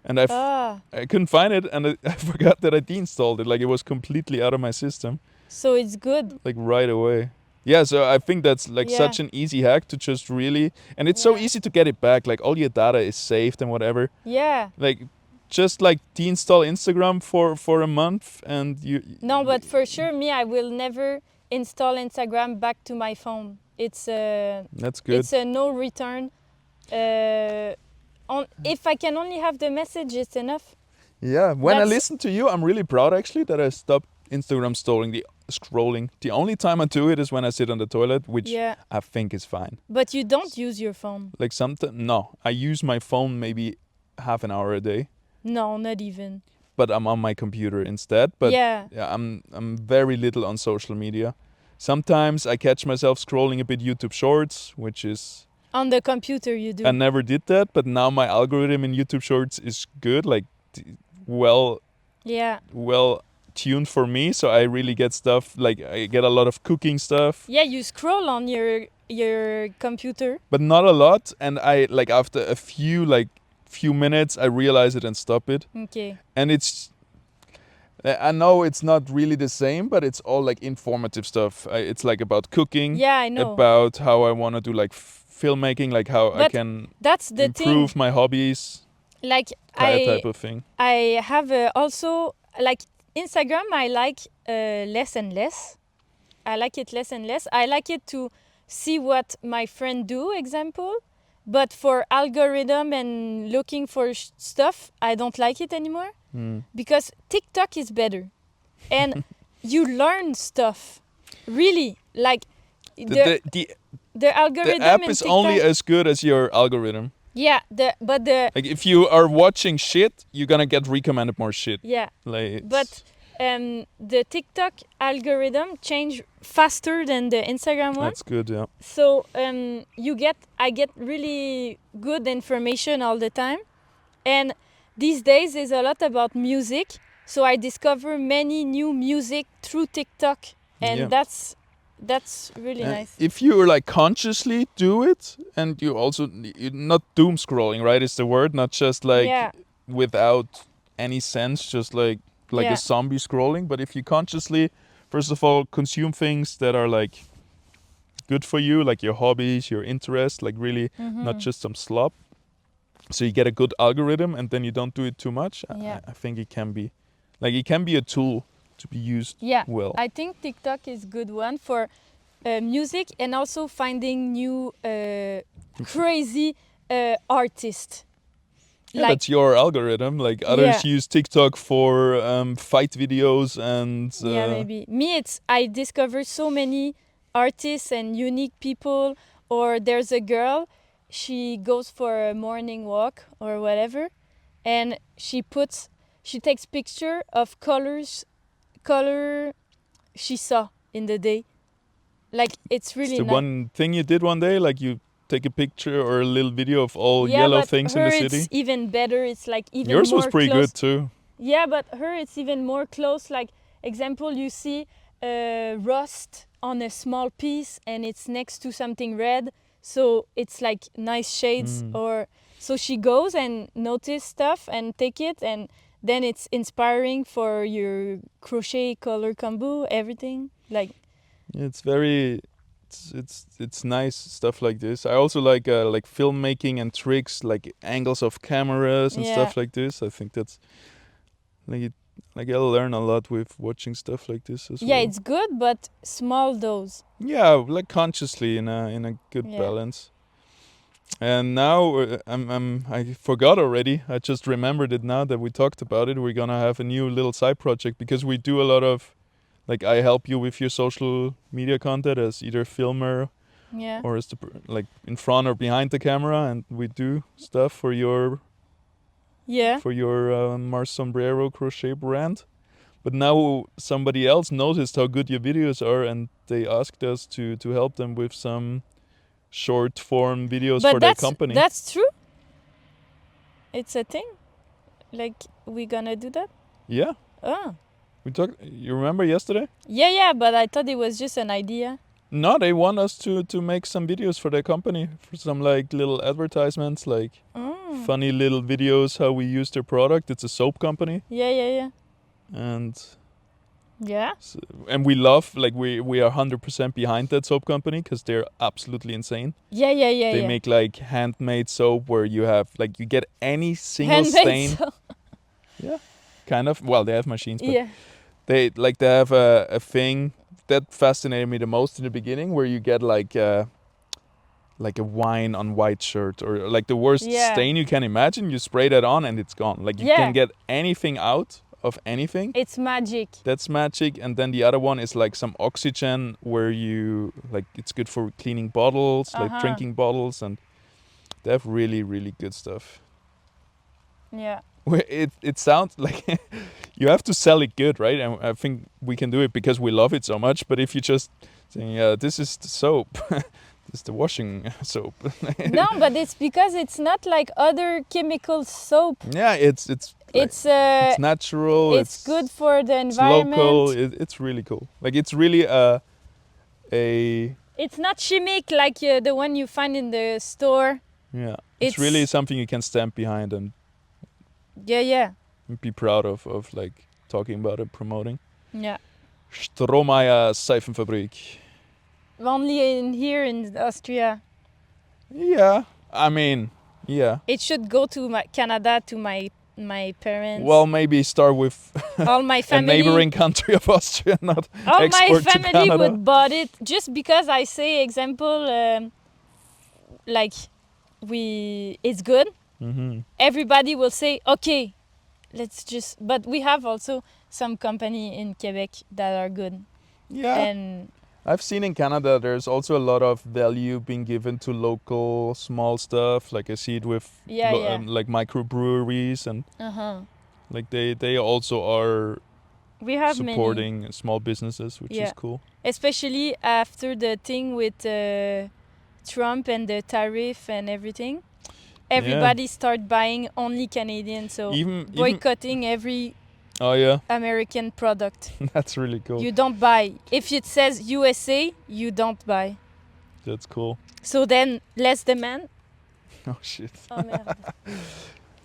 And I couldn't find it, and I forgot that I deinstalled it. Like it was completely out of my system.
So it's good.
Like right away. Yeah, so I think that's like such an easy hack to just really, and it's so easy to get it back. Like all your data is saved and whatever.
Yeah.
Like just like deinstall Instagram for a month and you.
No, but for sure, I will never install Instagram back to my phone. It's
that's good.
It's a no return. If I can only have the message, it's enough.
Yeah, when I listen to you, I'm really proud actually that I stopped Instagram scrolling. The only time I do it is when I sit on the toilet, which I think is fine.
But you don't use your phone?
Like no. I use my phone maybe half an hour a day.
No, not even.
But I'm on my computer instead. But I'm very little on social media. Sometimes I catch myself scrolling a bit YouTube Shorts, which is...
On the computer you do.
I never did that, but now my algorithm in YouTube Shorts is good, like well tuned for me, so I really get stuff, like I get a lot of cooking stuff.
Yeah, you scroll on your your computer.
But not a lot, and I like after a few minutes I realize it and stop it.
Okay.
And I know it's not really the same, but it's all like informative stuff. It's like about cooking.
Yeah, I know.
About how I want to do like filmmaking, like how I can improve my hobbies.
Like
type of thing.
I have also like Instagram. I like less and less. I like it less and less. I like it to see what my friend do, example. But for algorithm and looking for stuff, I don't like it anymore. Because TikTok is better. And you learn stuff. Really. Like the algorithm.
The app
in
is
TikTok,
only as good as your algorithm.
Yeah,
like if you are watching shit, you're gonna get recommended more shit.
Yeah.
Like
but the TikTok algorithm change faster than the Instagram one.
That's good, yeah.
So I get really good information all the time, and these days is a lot about music. So I discover many new music through TikTok, and that's really nice.
If you like consciously do it, and you're not doom scrolling, right? Is the word, not just like without any sense, just like a zombie scrolling. But if you consciously, first of all, consume things that are like good for you, like your hobbies, your interests, like really not just some slop. So you get a good algorithm, and then you don't do it too much. I think it can be a tool to be used well.
I think TikTok is good one for music, and also finding new crazy artists.
Yeah, that's your algorithm. Like others use TikTok for fight videos and
maybe me I discover so many artists and unique people. Or there's a girl, she goes for a morning walk or whatever, and she takes picture of color she saw in the day. Like it's really
nice. One thing you did one day, like you take a picture or a little video of all yellow things in the city.
It's even better. It's like even
yours
more
was pretty
close.
Good too.
Yeah, but it's even more close. Like example, you see rust on a small piece, and it's next to something red, so it's like nice shades. Or so she goes and notice stuff and take it, and then it's inspiring for your crochet color combo, everything. Like
it's very it's nice stuff like this. I also like filmmaking and tricks, like angles of cameras and stuff like this. I think that's I'll learn a lot with watching stuff like this as well.
Yeah, it's good, but small dose.
Yeah, like consciously in a good balance. And now I forgot already. I just remembered it now that we talked about it. We're gonna have a new little side project, because we do a lot of, like, I help you with your social media content as either filmer or as in front or behind the camera, and we do stuff for your Mars Sombrero crochet brand. But now somebody else noticed how good your videos are, and they asked us to help them with some short form videos for their company.
That's true? It's a thing? Like, we gonna do that?
Yeah.
Oh.
We talked. You remember yesterday?
Yeah, but I thought it was just an idea.
No, they want us to make some videos for their company, for some like little advertisements, like funny little videos how we use their product. It's a soap company.
Yeah.
And
so,
and we love, like, we are 100% behind that soap company, because they're absolutely insane.
Yeah.
They make like handmade soap where you have like you get any single stain. Yeah, kind of. Well, they have machines, but they have a thing that fascinated me the most in the beginning, where you get like a wine on white shirt, or like the worst stain you can imagine. You spray that on and it's gone. Like you can get anything out of anything.
It's magic.
That's magic. And then the other one is like some oxygen, where you like it's good for cleaning bottles, like drinking bottles, and they have really, really good stuff.
Yeah.
It sounds like you have to sell it good, right? And I think we can do it because we love it so much. But if you just say, this is the soap, this is the washing soap.
No, but it's because it's not like other chemical soap.
Yeah, it's natural.
It's good for the environment.
It's local. It's really cool. Like it's really
It's not chimique like the one you find in the store.
Yeah, it's really something you can stand behind and be proud of like talking about it, promoting.
Yeah.
Strohmeyer Seifenfabrik.
Only here in Austria.
Yeah, I mean, yeah.
It should go to Canada, to my parents.
Well, maybe start with
all my family.
A neighboring country of Austria, not
all
export
my
to
family
Canada.
would bought it just because I say example like it's good.
Mm-hmm.
Everybody will say okay, let's just. But we have also some company in Quebec that are good.
Yeah.
And
I've seen in Canada there's also a lot of value being given to local small stuff. Like I see it with like microbreweries and like they also are supporting many small businesses, which is cool.
Especially after the thing with Trump and the tariff and everything. Everybody start buying only Canadian, so boycotting every American product.
That's really cool.
You don't buy. If it says USA, you don't buy.
That's cool.
So then less demand.
Oh shit.
Oh merde.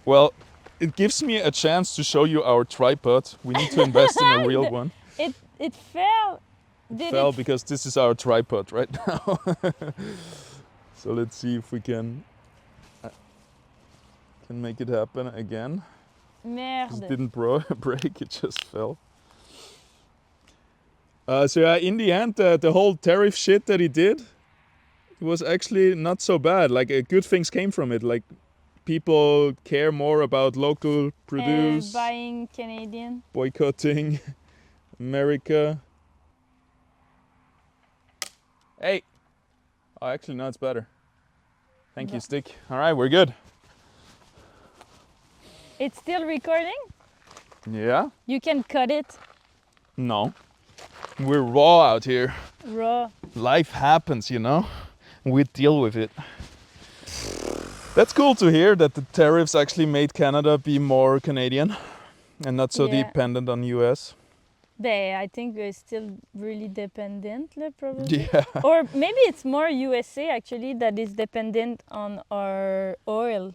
Well, it gives me a chance to show you our tripod. We need to invest in a real one.
It fell.
It fell because this is our tripod right now. So let's see if we can make it happen again.
Merde.
It didn't break, it just fell. So yeah, in the end, the whole tariff shit that he did was actually not so bad. Like good things came from it. Like people care more about local produce.
Buying Canadian.
Boycotting America. Hey! Oh, actually, no, it's better. Thank you, Stick. All right, we're good.
It's still recording?
Yeah.
You can cut it.
No. We're raw out here.
Raw.
Life happens, you know? We deal with it. That's cool to hear that the tariffs actually made Canada be more Canadian and not so dependent on US.
I think we're still really dependent, probably.
Yeah.
Or maybe it's more USA actually that is dependent on our oil.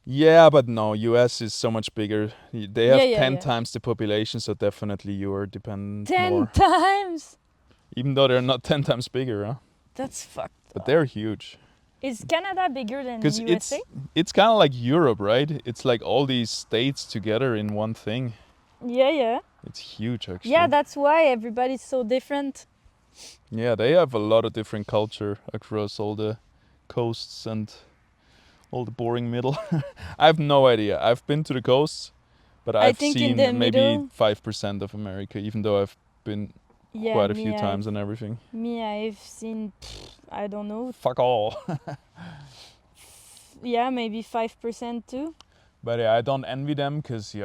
Yeah, but no, US is so much bigger. They have 10 times the population, so definitely you are dependent
10 times?
Even though they're not 10 times bigger, huh?
That's fucked
But they're huge.
Is Canada bigger than USA?
It's kind of like Europe, right? It's like all these states together in one thing.
Yeah.
It's huge, actually.
Yeah, that's why everybody's so different.
Yeah, they have a lot of different culture across all the coasts and all the boring middle. I have no idea. I've been to the coasts, but I've seen maybe 5% of America, even though I've been quite a few times and everything.
Me, I've seen, I don't know.
Fuck all.
Yeah, maybe 5% too.
But yeah, I don't envy them because,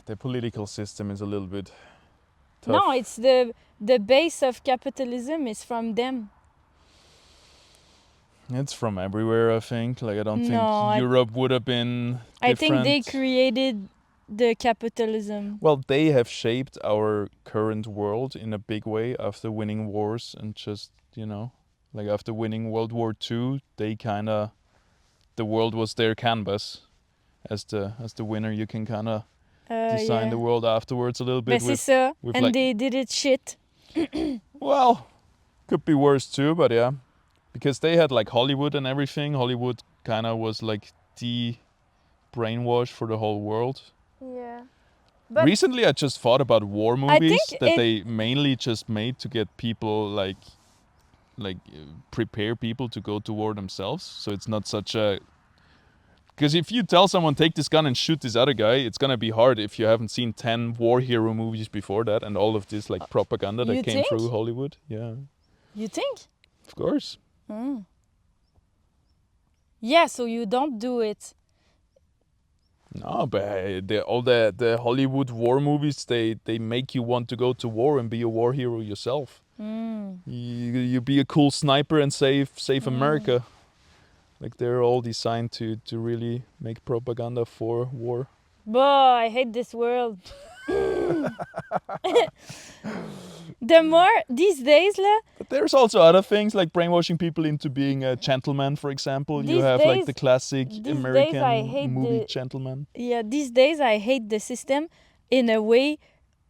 the political system is a little bit tough.
No, it's the base of capitalism is from them.
It's from everywhere, I think. Like, I don't think Europe would have been different.
I think they created the capitalism.
Well, they have shaped our current world in a big way after winning wars and just, like after winning World War II, they kind of, the world was their canvas. As the winner, you can kind of design the world afterwards a little bit.
And they did it shit.
Well, could be worse too, but yeah. Because they had like Hollywood and everything. Hollywood kind of was like the brainwash for the whole world.
Yeah.
But recently I just thought about war movies that they mainly just made to get people like prepare people to go to war themselves. So it's not such a... Because if you tell someone, take this gun and shoot this other guy, it's going to be hard if you haven't seen 10 war hero movies before that and all of this like propaganda that came through Hollywood. Yeah.
You think?
Of course.
Yeah, so you don't do it.
No, but all the Hollywood war movies, they make you want to go to war and be a war hero yourself. You be a cool sniper and save America. Like they're all designed to really make propaganda for war.
Boy, I hate this world. The more these days,
but there's also other things like brainwashing people into being a gentleman, for example. You have like the classic American movie gentleman.
Yeah, these days I hate the system in a way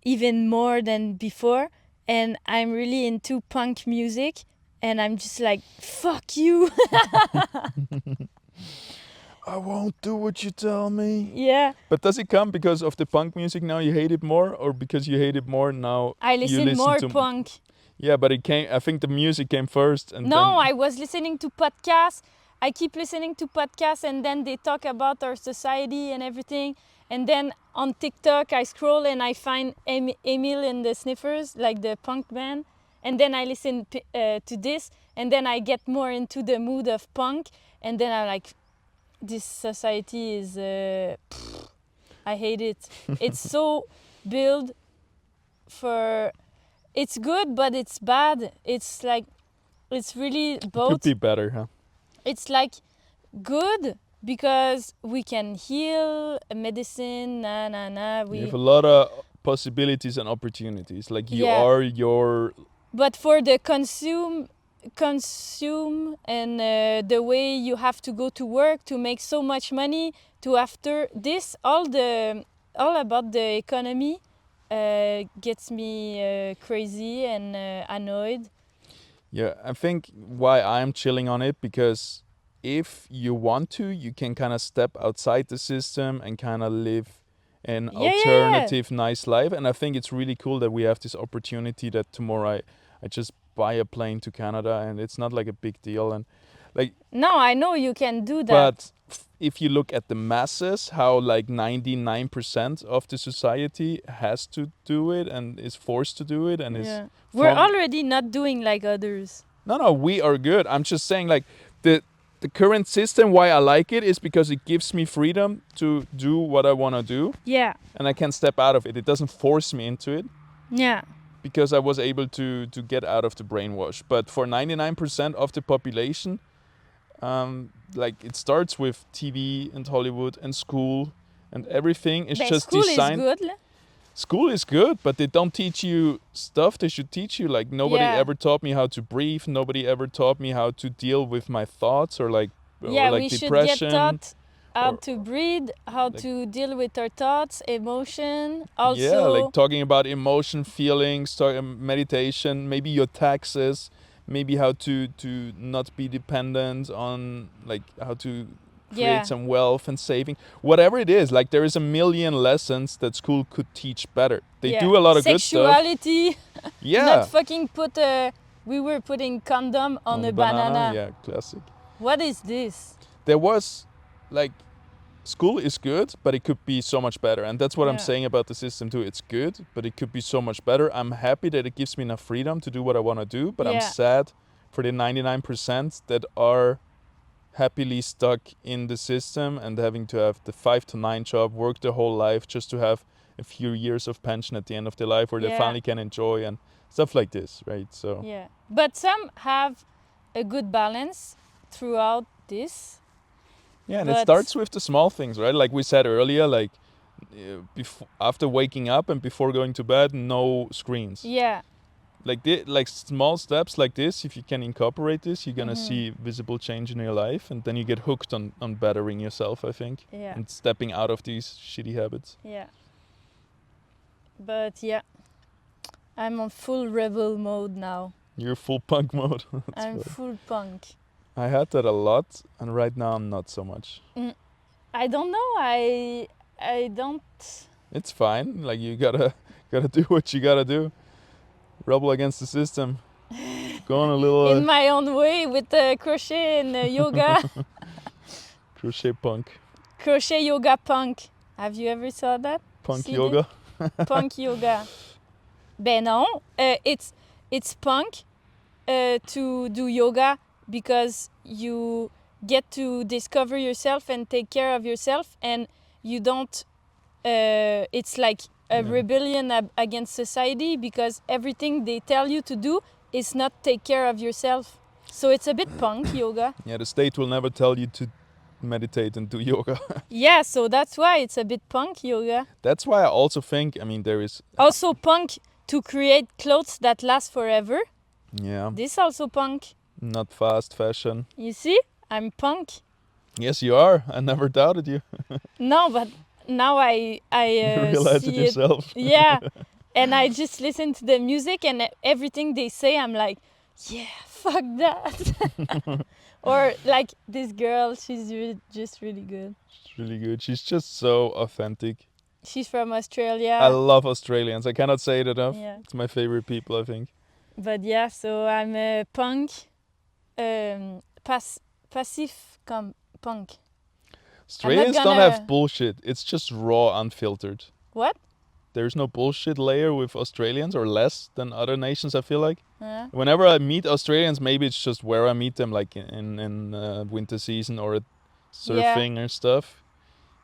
even more than before, and I'm really into punk music, and I'm just like, fuck you.
I won't do what you tell me.
Yeah.
But does it come because of the punk music now you hate it more, or because you hate it more now
I listen more to punk?
Yeah, but I think the music came first, and
no, I was listening to podcasts. I keep listening to podcasts, and then they talk about our society and everything. And then on TikTok, I scroll and I find Emil and the Sniffers, like the punk band. And then I listen to this, and then I get more into the mood of punk. And then I'm like, this society is... I hate it. It's so built for... It's good, but it's bad. It's like... It's really both.
Could be better, huh?
It's like good because we can heal, medicine,
We have a lot of possibilities and opportunities. Like you are your...
But for the consume and the way you have to go to work to make so much money, to after this, all about the economy gets me crazy and annoyed.
Yeah, I think why I'm chilling on it, because if you want to, you can kind of step outside the system and kind of live an alternative, nice life. And I think it's really cool that we have this opportunity that tomorrow I just buy a plane to Canada, and it's not like a big deal. And like...
No, I know you can do that.
But if you look at the masses, how like 99% of the society has to do it and is forced to do it, and is...
We're already not doing like others.
No, we are good. I'm just saying, like, the current system, why I like it is because it gives me freedom to do what I want to do.
Yeah.
And I can step out of it. It doesn't force me into it.
Yeah.
Because I was able to get out of the brainwash. But for 99% of the population, like, it starts with TV and Hollywood and school and everything is just designed...
School is good.
School is good, but they don't teach you stuff they should teach you. Like, nobody ever taught me how to breathe. Nobody ever taught me how to deal with my thoughts or like
we
depression.
Should get taught how to breathe, how to deal with our thoughts, emotion. Also,
yeah, like talking about emotion, feelings, meditation, maybe your taxes, maybe how to not be dependent on, like, how to create some wealth and saving, whatever it is. Like, there is a million lessons that school could teach better. They do a lot of good stuff.
Sexuality. Not fucking we were putting condom on a banana.
Yeah, classic.
What is this?
There was, like, school is good, but it could be so much better. And that's what I'm saying about the system too. It's good, but it could be so much better. I'm happy that it gives me enough freedom to do what I want to do, but I'm sad for the 99% that are happily stuck in the system and having to have the 5 to 9 job, work their whole life just to have a few years of pension at the end of their life where they finally can enjoy and stuff like this, right? So
but some have a good balance throughout this.
Yeah, and it starts with the small things, right? Like we said earlier, like after waking up and before going to bed, no screens.
Yeah.
Like small steps like this, if you can incorporate this, you're going to see visible change in your life, and then you get hooked on bettering yourself, I think, and stepping out of these shitty habits.
Yeah. But I'm on full rebel mode now.
You're full punk mode.
I'm full punk.
I had that a lot, and right now I'm not so much.
I don't know. I don't.
It's fine. Like, you gotta do what you gotta do. Rebel against the system. Go on a little...
in my own way with crochet and yoga.
Crochet punk.
Crochet yoga punk. Have you ever saw that?
Punk yoga?
Punk yoga. Ben non. It's punk to do yoga because you get to discover yourself and take care of yourself, and you don't... it's like a rebellion against society, because everything they tell you to do is not take care of yourself. So it's a bit punk yoga.
Yeah, the state will never tell you to meditate and do yoga.
Yeah, so that's why it's a bit punk yoga.
That's why I also think, I mean, there is...
Also punk to create clothes that last forever.
Yeah.
This also punk.
Not fast fashion.
You see? I'm punk.
Yes, you are. I never doubted you.
No, but now I
you realize
see
it yourself.
Yeah. And I just listen to the music and everything they say, I'm like, yeah, fuck that. Or like this girl, she's just really good.
She's really good. She's just so authentic.
She's from Australia.
I love Australians. I cannot say it enough.
Yeah.
It's my favorite people, I think.
But yeah, so I'm a punk, passive punk.
Australians don't have bullshit. It's just raw, unfiltered.
What?
There's no bullshit layer with Australians, or less than other nations, I feel like. Whenever I meet Australians, maybe it's just where I meet them, like in winter season or at surfing or stuff.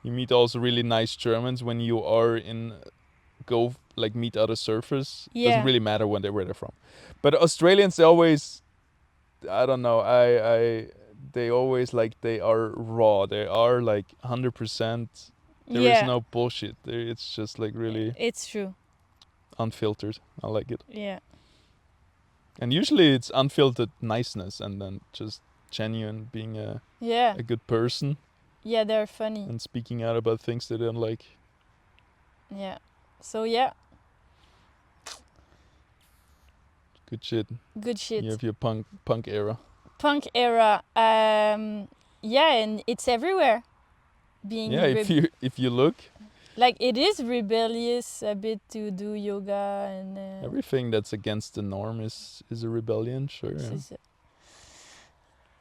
You meet also really nice Germans when you are meet other surfers.
Yeah.
Doesn't really matter where they're from. But Australians, they always, I don't know, they always like, they are raw. They are like 100%. There is no bullshit. It's just like really...
It's true.
Unfiltered. I like it.
Yeah.
And usually it's unfiltered niceness and then just genuine being a good person.
Yeah, they're funny.
And speaking out about things they don't like.
Yeah. So yeah.
Good shit.
Good shit.
You have your punk era.
Punk era. Yeah, and it's everywhere.
If you look,
like it is rebellious a bit to do yoga and
everything that's against the norm is a rebellion, sure.
Yeah.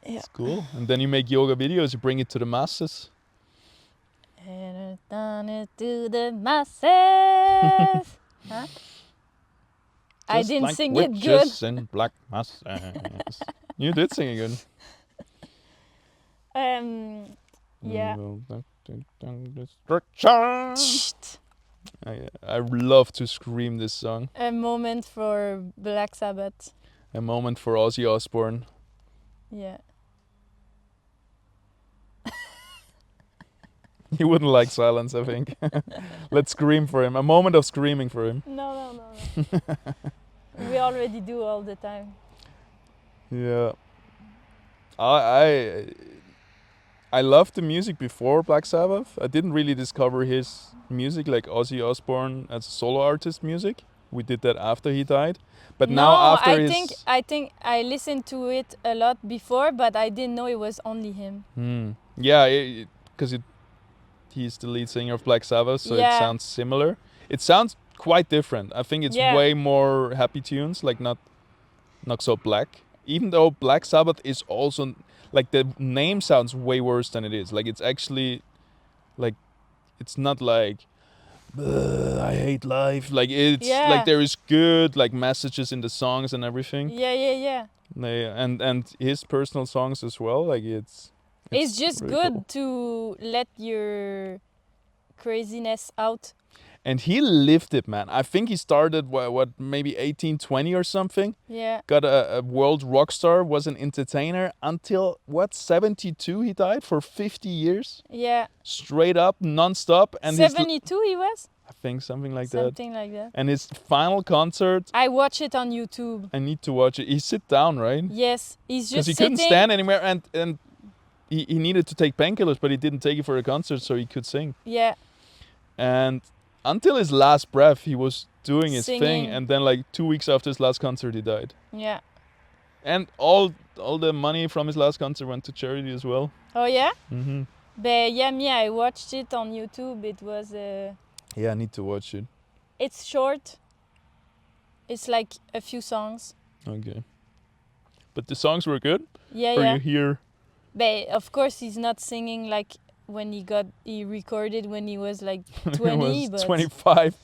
It's cool. And then you make yoga videos, you bring it to the masses.
And done it to the masses. Huh? I didn't
like
sing it good.
In black masses. You did sing it good.
Yeah.
I love to scream this song.
A moment for Black Sabbath.
A moment for Ozzy Osbourne.
Yeah.
He wouldn't like silence, I think. Let's scream for him. A moment of screaming for him.
No. We already do all the time.
Yeah. I loved the music before Black Sabbath. I didn't really discover his music, like Ozzy Osbourne as a solo artist music. We did that after he died. But now after
I think I listened to it a lot before, but I didn't know it was only him.
Yeah, because he's the lead singer of Black Sabbath, so it sounds similar. It sounds quite different. I think it's way more happy tunes, like not so black. Even though Black Sabbath is also, like, the name sounds way worse than it is. Like, it's actually, like, it's not like, I hate life. Like, it's like there is good, like, messages in the songs and everything.
Yeah.
And his personal songs as well. Like, it's
just really good to let your craziness out.
And he lived it, man. I think he started, what maybe 18, 20 or something?
Yeah.
Got a world rock star, was an entertainer until, 72 he died? For 50 years?
Yeah.
Straight up, non-stop. And
72 he was?
I think something like
Something like that.
And his final concert...
I watch it on YouTube.
I need to watch it. He sit down, right?
Yes, he's just
because he couldn't stand anymore, and he needed to take painkillers, but he didn't take it for a concert, so he could sing.
Yeah.
And... until his last breath, he was doing his
Singing.
thing, and then like 2 weeks after his last concert, he died.
Yeah.
And all the money from his last concert went to charity as well.
Oh yeah?
Mm-hmm.
But yeah, I watched it on YouTube. It was...
Yeah, I need to watch it.
It's short. It's like a few songs.
Okay. But the songs were good?
Yeah,
or you hear...
But of course he's not singing like... when he recorded when he was like 20,
but 25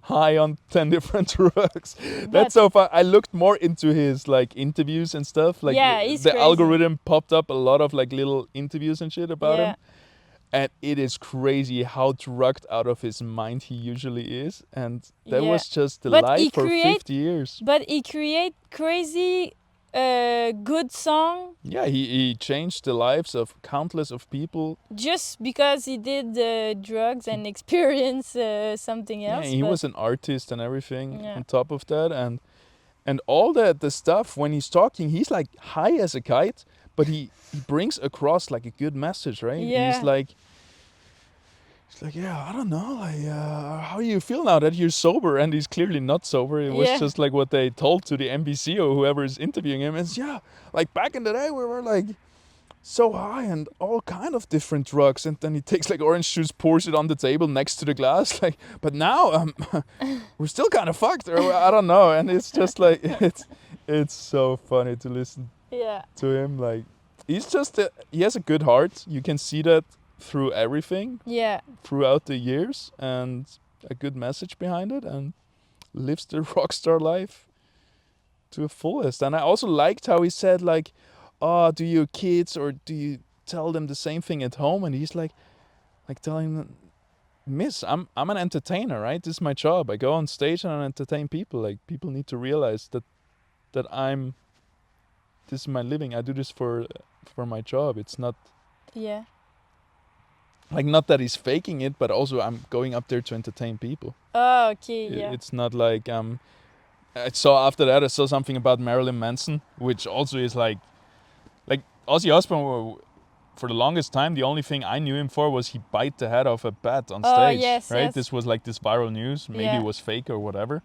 high on 10 different drugs. That's so fun. I looked more into his like interviews and stuff. Like
he's
the
crazy.
algorithm popped up a lot of like little interviews and shit about him. And it is crazy how drugged out of his mind he usually is. And that was just the life for 50 years.
But he create crazy a good song.
Yeah, he changed the lives of countless of people.
Just because he did drugs and experience something else.
Yeah, he was an artist and everything on top of that. And all the stuff, when he's talking, he's like high as a kite, but he brings across like a good message, right?
Yeah.
He's like, yeah, I don't know, like, how do you feel now that you're sober? And he's clearly not sober. It was just like what they told to the NBC or whoever is interviewing him. It's like back in the day we were like so high and all kind of different drugs, and then he takes like orange juice, pours it on the table next to the glass, like, but now we're still kind of fucked, or I don't know. And it's just like it's so funny to listen to him. Like, he's just he has a good heart. You can see that through everything throughout the years, and a good message behind it, and lives the rock star life to the fullest. And I also liked how he said like, oh, do your kids or do you tell them the same thing at home? And he's like telling them, miss, I'm an entertainer, right? This is my job. I go on stage and I entertain people. Like, people need to realize that this is my living. I do this for my job. It's not like, not that he's faking it, but also I'm going up there to entertain people.
Oh, okay,
It's not like I saw something about Marilyn Manson, which also is like Ozzy Osbourne. For the longest time, the only thing I knew him for was he bite the head off a bat on stage.
Yes,
right?
Yes.
This was like this viral news. Maybe it was fake or whatever.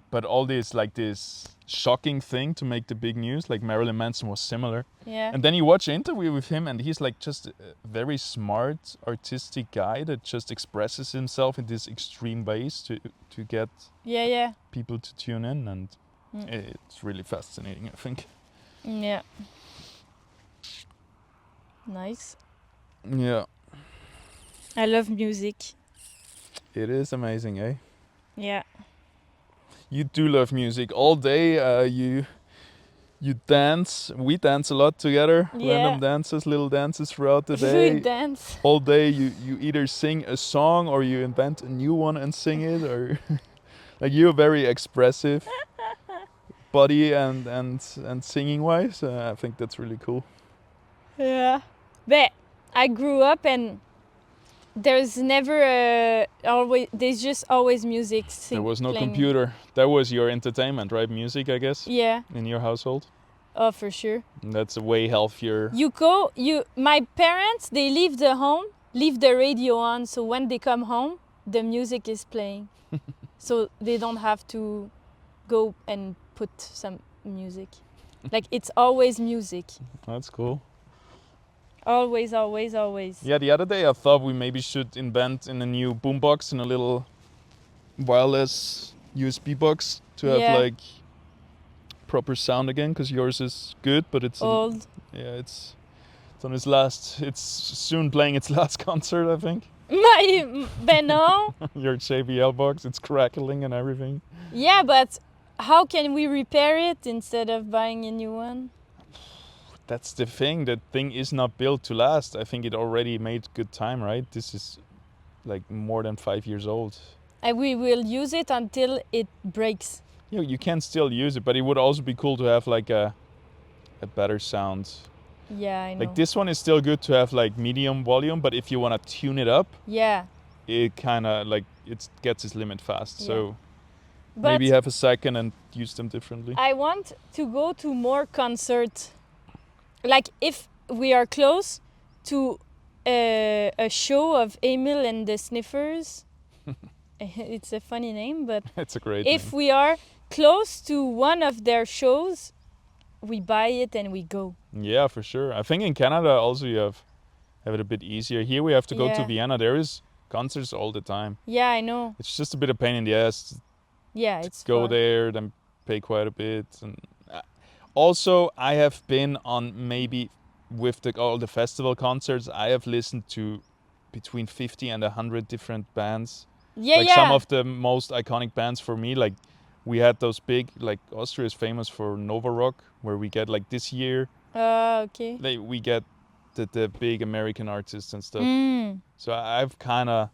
But all this like this shocking thing to make the big news, like Marilyn Manson was similar.
Yeah.
And then you watch an interview with him, and he's like just a very smart, artistic guy that just expresses himself in these extreme ways to get people to tune in, and it's really fascinating, I think.
Yeah. Nice.
Yeah.
I love music.
It is amazing, eh?
Yeah.
You do love music. All day you dance. We dance a lot together. Random dances, little dances throughout the day.
We dance.
All day you either sing a song or you invent a new one and sing it, or like, you're very expressive body and singing wise. I think that's really cool.
Yeah. But I grew up and there's never there's just always music
there was no
playing.
Computer. That was your entertainment, right? Music, I guess.
Yeah.
In your household.
Oh, for sure.
And that's a way healthier.
My parents, they leave the radio on, so when they come home, the music is playing. So they don't have to go and put some music. Like, it's always music.
That's cool.
Always, always, always.
Yeah, the other day I thought we maybe should invent in a new boombox, in a little wireless USB box, to have like proper sound again, because yours is good, but it's
old.
It's on its last. It's soon playing its last concert, I think.
No.
Your JBL box, it's crackling and everything.
Yeah, but how can we repair it instead of buying a new one?
That's the thing. That thing is not built to last. I think it already made good time, right? This is like more than 5 years old.
And we will use it until it breaks.
Yeah, you can still use it, but it would also be cool to have like a better sound.
Yeah, I know.
Like, this one is still good to have like medium volume, but if you want to tune it up, it kind of like it gets its limit fast. So but maybe have a second and use them differently.
I want to go to more concerts. Like, if we are close to a show of Emil and the Sniffers, it's a funny name, but
it's a great
if
name.
We are close to one of their shows, we buy it and we go.
Yeah, for sure. I think in Canada also you have it a bit easier. Here we have to go to Vienna. There is concerts all the time.
Yeah, I know.
It's just a bit of pain in the ass.
Yeah, it's
go
far.
there, then pay quite a bit. And also, I have been on maybe with all the festival concerts. I have listened to between 50 and 100 different bands.
Yeah,
some of the most iconic bands for me. Like, we had those big, like, Austria is famous for Nova Rock, where we get like this year.
Okay.
We get the big American artists and stuff. So I've kind of.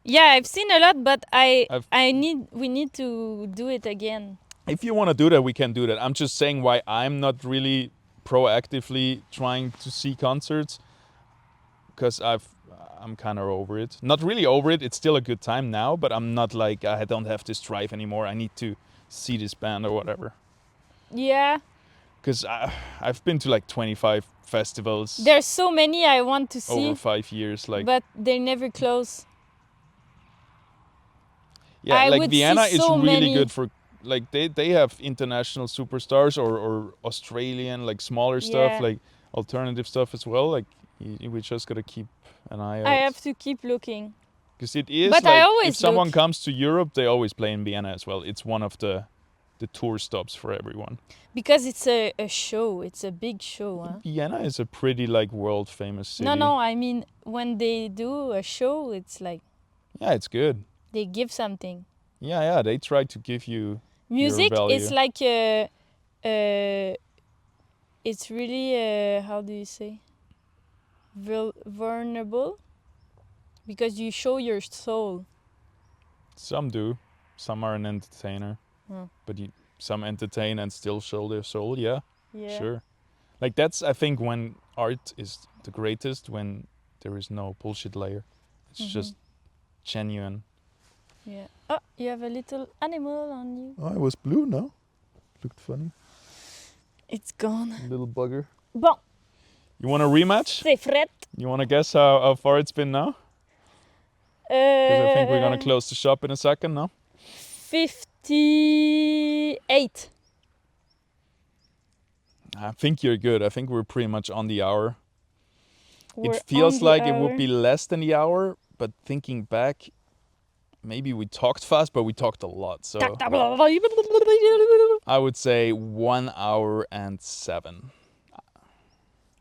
Yeah, I've seen a lot, but we need to do it again.
If you want to do that, we can do that. I'm just saying why I'm not really proactively trying to see concerts, because I'm kind of over it. Not really over it. It's still a good time now, but I'm not like I don't have this drive anymore. I need to see this band or whatever.
Yeah.
Because I've been to like 25 festivals.
There's so many I want to see.
Over 5 years, like.
But they never close.
Yeah, I like Vienna is really good for, like they have international superstars or Australian like smaller stuff, like alternative stuff as well. Like we just gotta keep an eye out.
I have to keep looking.
Because it is
but
like if someone comes to Europe, they always play in Vienna as well. It's one of the tour stops for everyone.
Because it's a show. It's a big show. Huh?
Vienna is a pretty like world famous city.
No, I mean when they do a show, it's like.
Yeah, it's good.
They give something.
Yeah, they try to give you
music.
Your value.
It's like it's really how do you say? Vulnerable, because you show your soul.
Some do. Some are an entertainer. But some entertain and still show their soul, yeah. Sure. Like that's, I think, when art is the greatest, when there is no bullshit layer. It's just genuine.
Yeah. Oh, you have a little animal on you.
Oh, it was blue, no? Looked funny.
It's gone.
Little bugger.
Bon.
You want a rematch?
C'est fret.
You want to guess how far it's been now? Because I think we're going to close the shop in a second, no?
58.
I think you're good. I think we're pretty much on the hour. It feels like it would be less than the hour, but thinking back, maybe we talked fast, but we talked a lot. So I would say 1 hour and 7.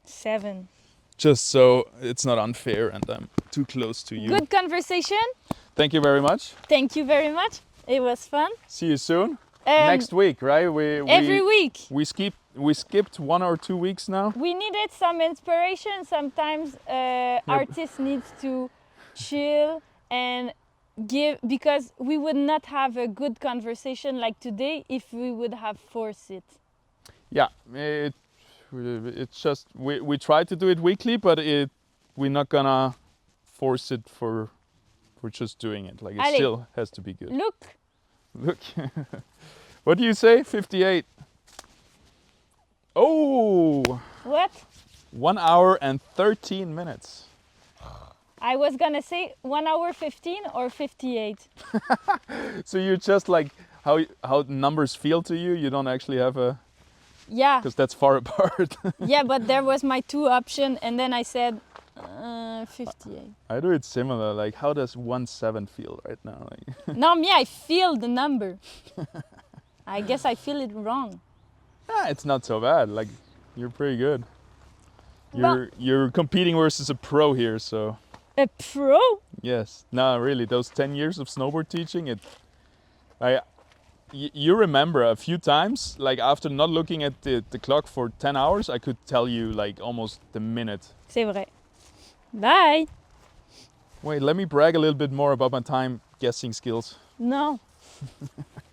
7.
Just so it's not unfair and I'm too close to you.
Good conversation.
Thank you very much.
Thank you very much. It was fun.
See you soon. Next week, right?
Every week.
We skipped 1 or 2 weeks now.
We needed some inspiration. Sometimes artists need to chill and give, because we would not have a good conversation like today if we would have forced it.
Yeah, it's just we try to do it weekly, but we're not gonna force it for just doing it. Like it still has to be good.
Look.
What do you say? 58. Oh.
What?
1 hour and 13 minutes.
I was gonna say 1 hour 15 or 58.
So you're just like how numbers feel to you. You don't actually have a.
Yeah.
Because that's far apart.
Yeah, but there was my 2 option, and then I said 58.
I do it similar. Like, how does 1/7 feel right now? Like
No, me, I feel the number. I guess I feel it wrong.
Yeah, it's not so bad. Like, you're pretty good. You're competing versus a pro here, so.
A pro?
Yes. No, really. Those 10 years of snowboard teaching, you remember a few times, like after not looking at the clock for 10 hours, I could tell you like almost the minute.
C'est vrai. Bye.
Wait, let me brag a little bit more about my time guessing skills.
No.